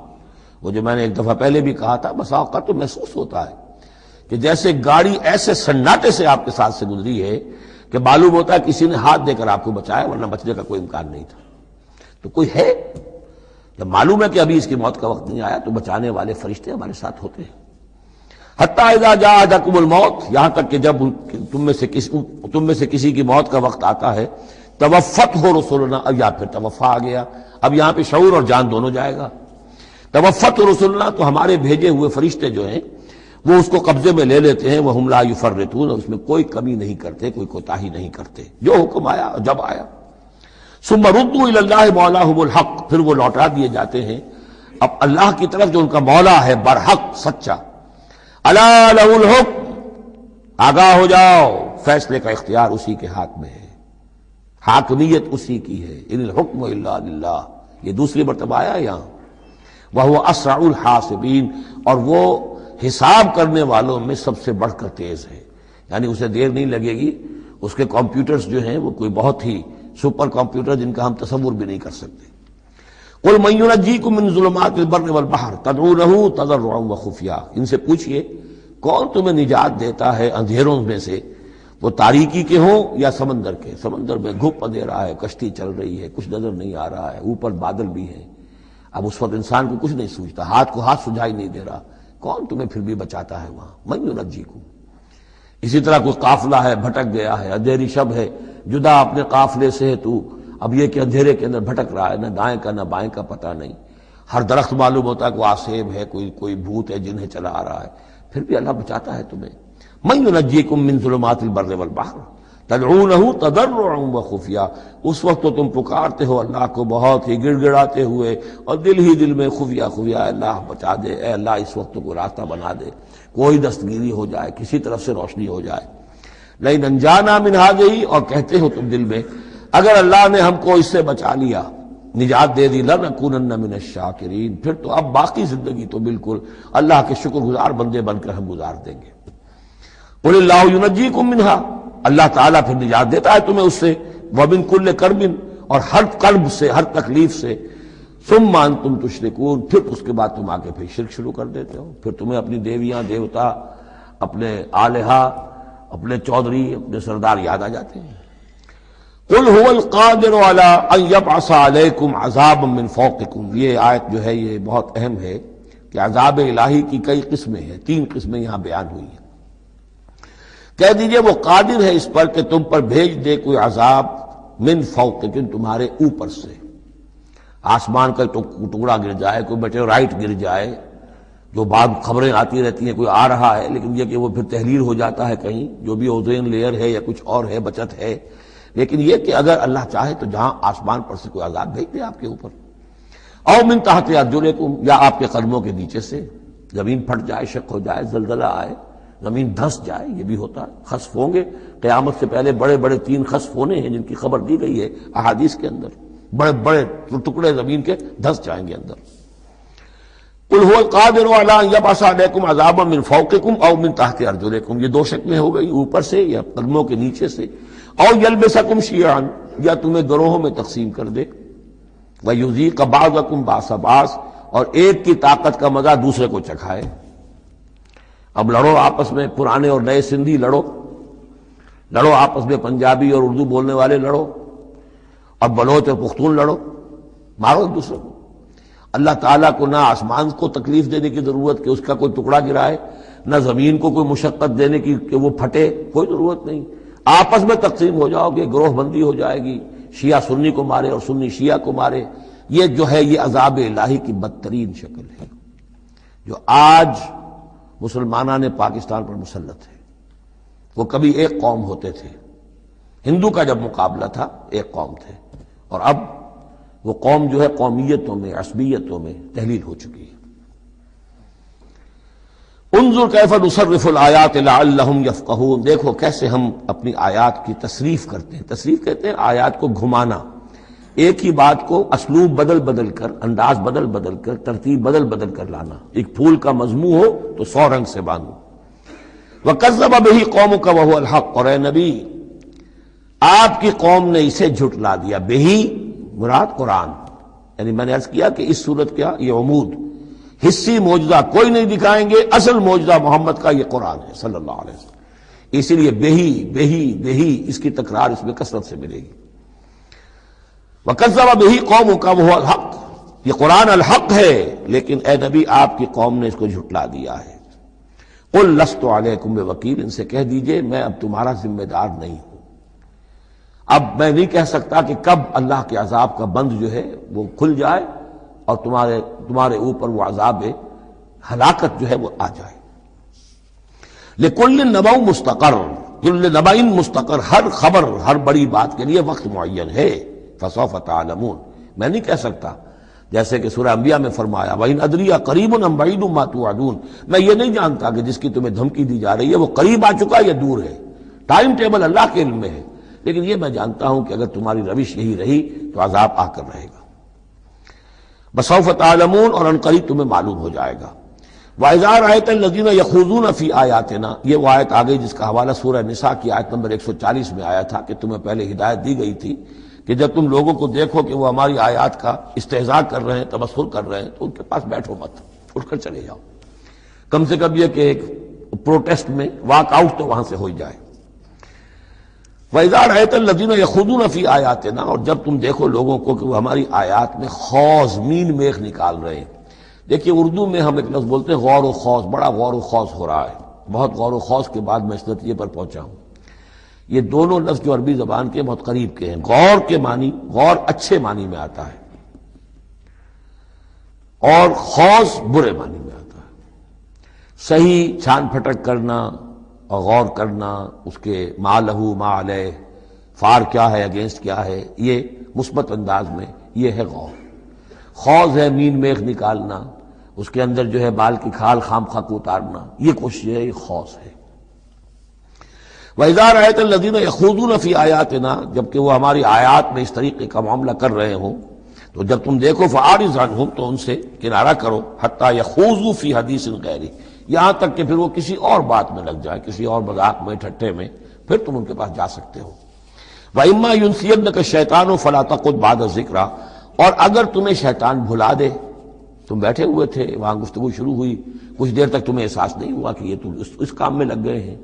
وہ جو میں نے ایک دفعہ پہلے بھی کہا تھا، بسا اوقات تو محسوس ہوتا ہے کہ جیسے گاڑی ایسے سناٹے سے آپ کے ساتھ سے گزری ہے کہ معلوم ہوتا ہے کسی نے ہاتھ دے کر آپ کو بچایا، ورنہ بچنے کا کوئی امکان نہیں تھا۔ تو کوئی ہے، جب معلوم ہے کہ ابھی اس کی موت کا وقت نہیں آیا تو بچانے والے فرشتے ہمارے ساتھ ہوتے ہیں۔ حتیٰ اذا جاء احدکم الموت، یہاں تک کہ جب تم میں سے کسی کی موت کا وقت آتا ہے، توفتہ رسلنا، اب یا پھر توفا آ گیا، اب یہاں پہ شعور اور جان دونوں جائے گا۔ توفتہ رسلنا، تو ہمارے بھیجے ہوئے فرشتے جو ہیں وہ اس کو قبضے میں لے لیتے ہیں، وہم لا یفرطون، اس میں کوئی کمی نہیں کرتے، کوئی کوتاہی نہیں کرتے، جو حکم آیا جب آیا۔ ثم ردوا الی اللہ مولاہم الحق، پھر وہ لوٹا دیے جاتے ہیں اب اللہ کی طرف جو ان کا مولا ہے برحق، سچا۔ الا لہ الحکم، آگاہ ہو جاؤ، فیصلے کا اختیار اسی کے ہاتھ میں ہے، حاکمیت اسی کی ہے۔ ان الحکم الا للہ، یہ دوسری مرتبہ آیا یہاں۔ وہو اسرع الحاسبین، اور وہ حساب کرنے والوں میں سب سے بڑھ کر تیز ہے، یعنی اسے دیر نہیں لگے گی۔ اس کے کمپیوٹرز جو ہیں وہ کوئی بہت ہی سپر کمپیوٹر جن کا ہم تصور بھی نہیں کر سکتے۔ قل من ینجیکم من ظلمات البر والبحر تدعونہ تضرعا وخفیا، ان سے پوچھئے کون تمہیں نجات دیتا ہے اندھیروں میں سے، وہ تاریکی کے ہوں یا سمندر کے۔ سمندر میں گھپ اندھیرا ہے، کشتی چل رہی ہے، کچھ نظر نہیں آ رہا ہے، اوپر بادل بھی ہیں، اب اس وقت انسان کو کچھ نہیں سوچتا، ہاتھ کو ہاتھ سجھائی نہیں دے رہا، کون تمہیں پھر بھی بچاتا ہے وہاں؟ من ینجیکم۔ اسی طرح کوئی قافلہ ہے بھٹک گیا ہے، اندھیری شب ہے، جدا اپنے قافلے سے ہے تو، اب یہ کہ اندھیرے کے اندر بھٹک رہا ہے، نہ دائیں کا نہ بائیں کا پتہ نہیں، ہر درخت معلوم ہوتا ہے کوئی آسیب ہے، کوئی بھوت ہے جنہیں چلا آ رہا ہے، پھر بھی اللہ بچاتا ہے تمہیں۔ من ینجیکم من ظلمات البر والبحر تدعونہ تضرعا وخفیا، اس وقت تو تم پکارتے ہو اللہ کو بہت ہی گڑ گڑاتے ہوئے اور دل ہی دل میں خفیہ خفیہ، اے اللہ بچا دے، اے اللہ اس وقت کو راستہ بنا دے، کوئی دستگیری ہو جائے، کسی طرف سے روشنی ہو جائے۔ لئن انجانا من ہذہ، اور کہتے ہو تم دل میں اگر اللہ نے ہم کو اس سے بچا لیا، نجات دے دی، لنکونن من الشاکرین، پھر تو اب باقی زندگی تو بالکل اللہ کے شکر گزار بندے بن کر ہم گزار دیں گے۔ قل اللہ ینجیکم منہا، اللہ تعالیٰ پھر نجات دیتا ہے تمہیں اس سے، ومن کل کرب، اور ہر کرب سے، ہر تکلیف سے، ثم انتم تشرکون، پھر اس کے بعد تم آگے پھر شرک شروع کر دیتے ہو، پھر تمہیں اپنی دیویاں دیوتا، اپنے آلہہ، اپنے چودھری، اپنے سردار یاد آ جاتے ہیں۔ قل هو القادر على ان يبعث عليكم عذابا من فوقكم، یہ آیت جو ہے یہ بہت اہم ہے کہ عذاب الہی کی کئی قسمیں ہیں، 3 قسمیں یہاں بیان ہوئی ہیں۔ کہہ دیجئے وہ قادر ہے اس پر کہ تم پر بھیج دے کوئی عذاب من فوقکم، تمہارے اوپر سے، آسمان کا ٹکڑا گر جائے، کوئی میٹیورائٹ گر جائے، جو بعض خبریں آتی رہتی ہیں کوئی آ رہا ہے، لیکن یہ کہ وہ پھر تحلیل ہو جاتا ہے کہیں، جو بھی اوزون لیئر ہے یا کچھ اور ہے، بچت ہے، لیکن یہ کہ اگر اللہ چاہے تو جہاں آسمان پر سے کوئی عذاب بھیج دے آپ کے اوپر، او من تحت ارجلکم، یا آپ کے قدموں کے نیچے سے، زمین پھٹ جائے، شق ہو جائے، زلزلہ آئے، زمین دھس جائے، یہ بھی ہوتا ہے، خسف ہوں گے، قیامت سے پہلے بڑے بڑے 3 خسف ہونے ہیں جن کی خبر دی گئی ہے احادیث کے اندر، بڑے بڑے ٹکڑے زمین کے دھس جائیں گے اندر۔ قل هو القادر على ان يبعث عليكم عذابا من فوقكم او من تحت ارجلكم، یہ 2 شکلیں ہو گئی، اوپر سے یا قدموں کے نیچے سے، او يلبسكم شيعا، یا تمہیں گروہوں میں تقسیم کر دے، ويذيق بعضكم بأس بعض، اور ایک کی طاقت کا مزہ دوسرے کو چکھائے۔ اب لڑو آپس میں، پرانے اور نئے سندھی لڑو آپس میں، پنجابی اور اردو بولنے والے لڑو، اور بلوچ اور پختون لڑو، مارو ایک دوسرے کو۔ اللہ تعالیٰ کو نہ آسمان کو تکلیف دینے کی ضرورت کہ اس کا کوئی ٹکڑا گرائے، نہ زمین کو کوئی مشقت دینے کی کہ وہ پھٹے، کوئی ضرورت نہیں، آپس میں تقسیم ہو جاؤ گے، گروہ بندی ہو جائے گی، شیعہ سنی کو مارے اور سنی شیعہ کو مارے۔ یہ جو ہے یہ عذاب الہی کی بدترین شکل ہے جو آج مسلمانان پاکستان پر مسلط ہے۔ وہ کبھی ایک قوم ہوتے تھے، ہندو کا جب مقابلہ تھا ایک قوم تھے، اور اب وہ قوم جو ہے قومیتوں میں، عصبیتوں میں تحلیل ہو چکی ہے۔ انظر کیف نصرف الآیات لعلہم یفقہون، دیکھو کیسے ہم اپنی آیات کی تصریف کرتے ہیں۔ تصریف کہتے ہیں آیات کو گھمانا، ایک ہی بات کو اسلوب بدل بدل کر، انداز بدل بدل کر، ترتیب بدل بدل کر لانا۔ ایک پھول کا مضمون ہو تو 100 رنگ سے باندھو۔ وَكَذَّبَ بِهِ قَوْمُكَ وَهُوَ الْحَقُّ، اور اے نبی آپ کی قوم نے اسے جھٹلا دیا۔ بہی مراد قرآن، یعنی میں نے عرض کیا کہ اس صورت کیا یہ عمود، حصی معجزہ کوئی نہیں دکھائیں گے، اصل معجزہ محمد کا یہ قرآن ہے صلی اللہ علیہ وسلم، اسی لیے بہی بہی بہی اس کی تکرار اس میں کثرت سے ملے گی۔ وَكَذَّبَ بِهِ قَوْمُكَ وَهُوَ الْحَقُّ، یہ قرآن الحق ہے، لیکن اے نبی آپ کی قوم نے اس کو جھٹلا دیا ہے۔ قُلْ لَسْتُ عَلَيْكُمْ بِوَكِيلٍ، ان سے کہہ دیجئے میں اب تمہارا ذمہ دار نہیں ہوں، اب میں نہیں کہہ سکتا کہ کب اللہ کے عذاب کا بند جو ہے وہ کھل جائے اور تمہارے اوپر وہ عذاب ہلاکت جو ہے وہ آ جائے۔ لِكُلٍّ نَبَأٌ مُسْتَقَرٌّ، كُلُّ نَبَأٍ مُسْتَقَرٌ، ہر خبر، ہر بڑی بات کے لیے وقت معین ہے۔ فَسَوْفَ تَعْلَمُونَ، میں نہیں کہہ سکتا، جیسے کہ سورہ انبیاء میں فرمایا وَإِنْ أَدْرِيَ قَرِيبٌ أَمْ بَعِيدٌ مَا تُوعَدُونَ، میں یہ نہیں جانتا کہ جس کی تمہیں دھمکی دی جا رہی ہے وہ قریب آ چکا یا دور ہے، ٹائم ٹیبل اللہ کے علم میں ہے، لیکن یہ میں جانتا ہوں کہ اگر تمہاری روش یہی رہی تو عذاب آ کر رہے گا۔ بسوف تعلمون، اور ان قریب تمہیں معلوم ہو جائے گا۔ وَإِذَا رَأَيْتَ الَّذِينَ يَخُوضُونَ فِي آيَاتِنَا، یہ وہ آیت آ گئی جس کا حوالہ سورہ نساء کی آیت نمبر 140 میں آیا تھا کہ تمہیں پہلے ہدایت دی گئی تھی کہ جب تم لوگوں کو دیکھو کہ وہ ہماری آیات کا استہزاء کر رہے ہیں، تمسخر کر رہے ہیں، تو ان کے پاس بیٹھو مت، اٹھ کر چلے جاؤ، کم سے کم یہ کہ ایک پروٹیسٹ میں واک آؤٹ تو وہاں سے ہو جائے۔ وَإِذَا رَأَيْتَ الَّذِينَ يَخُوضُونَ فِي آيَاتِنَا، اور جب تم دیکھو لوگوں کو کہ وہ ہماری آیات میں خوض، مین میخ نکال رہے ہیں۔ دیکھیے اردو میں ہم ایک لفظ بولتے ہیں غور و خوض، بڑا غور و خوض ہو رہا ہے، بہت غور و خوض کے بعد میں اس نتیجے پر پہنچا ہوں۔ یہ دونوں لفظ جو عربی زبان کے بہت قریب کے ہیں، غور کے معنی، غور اچھے معنی میں آتا ہے اور خوض برے معنی میں آتا ہے۔ صحیح چھان پھٹک کرنا، اور غور کرنا اس کے ما لہو ما علیہ، فار کیا ہے اگینسٹ کیا ہے، یہ مثبت انداز میں یہ ہے غور۔ خوض ہے مین میخ نکالنا، اس کے اندر جو ہے بال کی کھال خام خواہ کو اتارنا، یہ کوشش ہے، یہ خوض ہے۔ وَإِذَا رَأَيْتَ الَّذِينَ يَخُوضُونَ فِي آيَاتِنَا، جبکہ وہ ہماری آیات میں اس طریقے کا معاملہ کر رہے ہوں تو جب تم دیکھو فَأَعْرِضْ عَنْهُمْ، تو ان سے کنارہ کرو، حَتَّى يَخُوضُوا فِي حَدِيثٍ غَيْرِهِ، یہاں تک کہ پھر وہ کسی اور بات میں لگ جائے، کسی اور مذاق میں ٹھٹے میں، پھر تم ان کے پاس جا سکتے ہو۔ وَإِمَّا يُنْسِيَنَّكَ الشَّيْطَانُ فَلَا تَقْعُدْ بَعْدَ الذِّكْرَىٰ، اور اگر تمہیں شیطان بھلا دے، تم بیٹھے ہوئے تھے وہاں گفتگو شروع ہوئی، کچھ دیر تک تمہیں احساس نہیں ہوا کہ یہ تم اس کام میں لگ گئے ہیں،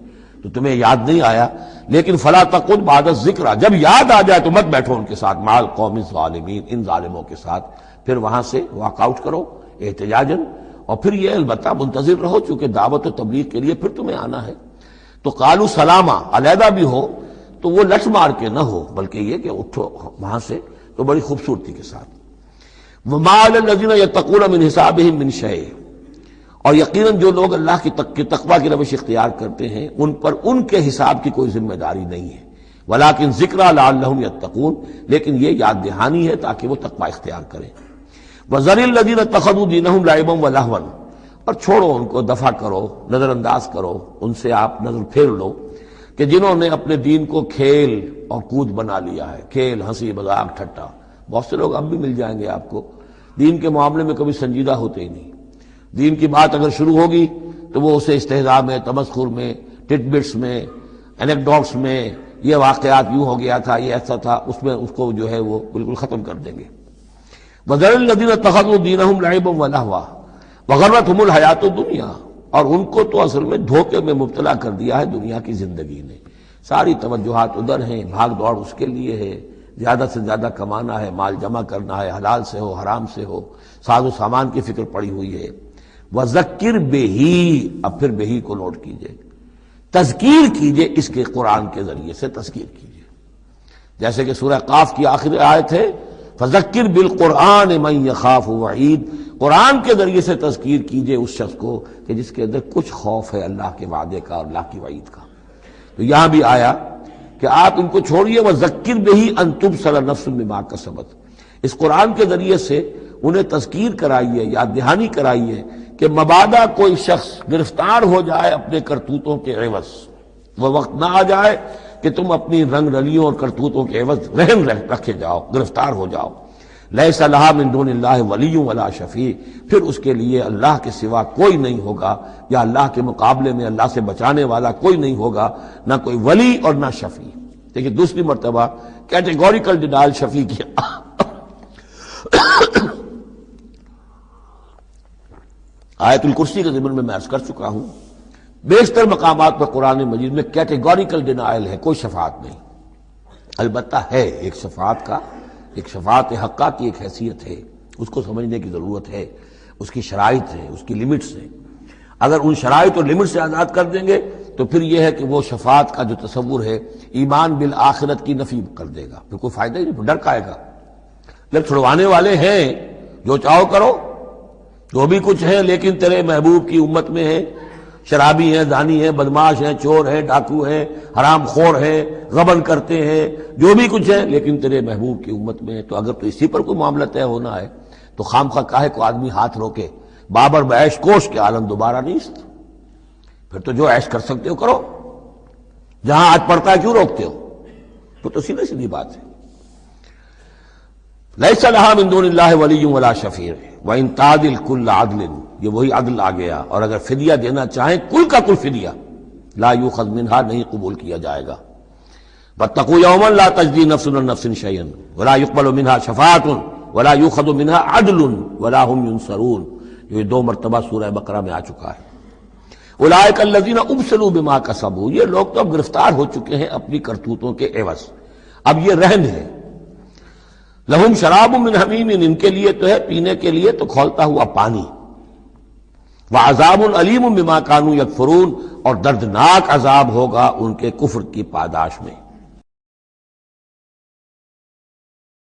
تو تمہیں یاد نہیں آیا، لیکن فلا تقعد بعد الذکر، جب یاد آ جائے تو مت بیٹھو ان کے ساتھ، مع القوم الظالمین، ان ظالموں کے ساتھ، پھر وہاں سے واک آؤٹ کرو احتجاجاً، اور پھر یہ البتہ منتظر رہو چونکہ دعوت و تبلیغ کے لیے پھر تمہیں آنا ہے۔ تو قالوا سلاما، علیحدہ بھی ہو تو وہ لٹ مار کے نہ ہو، بلکہ یہ کہ اٹھو وہاں سے تو بڑی خوبصورتی کے ساتھ۔ وما علی الذین یتقون من حسابہم من شیء، اور یقیناً جو لوگ اللہ کی تقوی کی روش اختیار کرتے ہیں ان پر ان کے حساب کی کوئی ذمہ داری نہیں ہے، ولیکن ذکریٰ لعلہم یتقون، لیکن یہ یاد دہانی ہے تاکہ وہ تقوی اختیار کریں۔ وذر الذین اتخذوا دینہم لعبا ولہوا، اور چھوڑو ان کو، دفع کرو، نظر انداز کرو، ان سے آپ نظر پھیر لو کہ جنہوں نے اپنے دین کو کھیل اور کود بنا لیا ہے، کھیل، ہنسی مذاق ٹھٹا۔ بہت سے لوگ اب بھی مل جائیں گے آپ کو دین کے معاملے میں کبھی سنجیدہ ہوتے ہی نہیں، دین کی بات اگر شروع ہوگی تو وہ اسے استہزاء میں، تمسخر میں، ٹٹ بٹس میں، انیکڈوٹس میں، یہ واقعات یوں ہو گیا تھا، یہ ایسا تھا، اس میں اس کو جو ہے وہ بالکل ختم کر دیں گے۔ وَذَرِ الَّذِينَ اتَّخَذُوا دِينَهُمْ لَعِبًا وَلَهْوًا وَغَرَّتْهُمُ الْحَيَاةُ الدُّنْيَا، اور ان کو تو اصل میں دھوکے میں مبتلا کر دیا ہے دنیا کی زندگی نے، ساری توجہات ادھر ہیں، بھاگ دوڑ اس کے لیے ہے، زیادہ سے زیادہ کمانا ہے، مال جمع کرنا ہے، حلال سے ہو حرام سے ہو، ساز و سامان کی فکر پڑی ہوئی ہے۔ وَذَكِّرْ بِهِ، اب پھر بہی کو نوٹ کیجئے، تذکیر کیجئے، اس کے قرآن کے ذریعے سے تذکیر کیجئے، جیسے کہ سورہ قاف کی آخری آیت ہے فَذَكِّرْ بِالْقُرْآنِ مَنْ يَخَافُ وَعِيدٍ، قرآن کے ذریعے سے تذکیر کیجئے اس شخص کو کہ جس کے اندر کچھ خوف ہے اللہ کے وعدے کا اور اللہ کی وعید کا۔ تو یہاں بھی آیا کہ آپ ان کو چھوڑیے، وَذَكِّرْ بِهِ أَن تُبْصَرَ نَفْسٌ بِمَا كَسَبَتْ، اس قرآن کے ذریعے سے انہیں تذکیر کرائیے، یاد دہانی کرائیے کہ مبادا کوئی شخص گرفتار ہو جائے اپنے کرتوتوں کے عوض، وہ وقت نہ آ جائے کہ تم اپنی رنگ رلیوں اور کرتوتوں کے عوض رہن رکھے جاؤ، گرفتار ہو جاؤ۔ لیس لہا من دون اللہ ولی ولا شفیع، پھر اس کے لیے اللہ کے سوا کوئی نہیں ہوگا، یا اللہ کے مقابلے میں اللہ سے بچانے والا کوئی نہیں ہوگا، نہ کوئی ولی اور نہ شفیع۔ دیکھیے دوسری مرتبہ کیٹیگوریکل ڈینائل شفیع کی آیت الکرسی کے ضمن میں عرض کر چکا ہوں، بیشتر مقامات پر قرآن مجید میں کیٹیگوریکل ڈینائل ہے، کوئی شفاعت نہیں۔ البتہ ہے ایک شفاعت کا، ایک شفاعت حقہ کی ایک حیثیت ہے، اس کو سمجھنے کی ضرورت ہے، اس کی شرائط ہے، اس کی لیمٹس ہیں۔ اگر ان شرائط اور لیمٹ سے آزاد کر دیں گے تو پھر یہ ہے کہ وہ شفاعت کا جو تصور ہے ایمان بالآخرت کی نفی کر دے گا، پھر کوئی فائدہ ہی نہیں، ڈر کائے گا۔ جب چھڑوانے والے ہیں، جو چاہو کرو، جو بھی کچھ ہے، لیکن تیرے محبوب کی امت میں ہے، شرابی ہیں، زانی ہیں، بدماش ہیں، چور ہیں، ڈاکو ہیں، حرام خور ہیں، غبن کرتے ہیں، جو بھی کچھ ہے، لیکن تیرے محبوب کی امت میں ہے، تو اگر تو اسی پر کوئی معاملہ طے ہونا ہے تو خام خواہ کاہے کو آدمی ہاتھ روکے؟ بابر بعیش کوش کے عالم دوبارہ نیست، پھر تو جو عیش کر سکتے ہو کرو، جہاں آج پڑتا ہے کیوں روکتے ہو؟ تو سیدھی سیدھی بات ہے۔ لیس لہا من دون اللہ ولی ولا شفیع وان تعدل کل عدل، یہ وہی عدل آ گیا، اور اگر فدیہ دینا چاہیں کل کا کل فدیہ، لا یؤخذ منہا، نہیں قبول کیا جائے گا۔ واتقوا یوما لا تجزی نفس عن نفس شیئا ولا يقبل منها شفاعۃ ولا یؤخذ منها عدل ولا هم ينصرون، یہ 2 مرتبہ سورہ بقرہ میں آ چکا ہے۔ اولئک الذین ابسلوا بما کسبوا، یہ لوگ تو اب گرفتار ہو چکے ہیں اپنی کرتوتوں کے عوض، اب یہ رہن ہے۔ لہم شراب من حمیم، ان کے لیے تو ہے پینے کے لیے تو کھولتا ہوا پانی۔ وعذاب علیم بما کانوا یکفرون، اور دردناک عذاب ہوگا ان کے کفر کی پاداش میں۔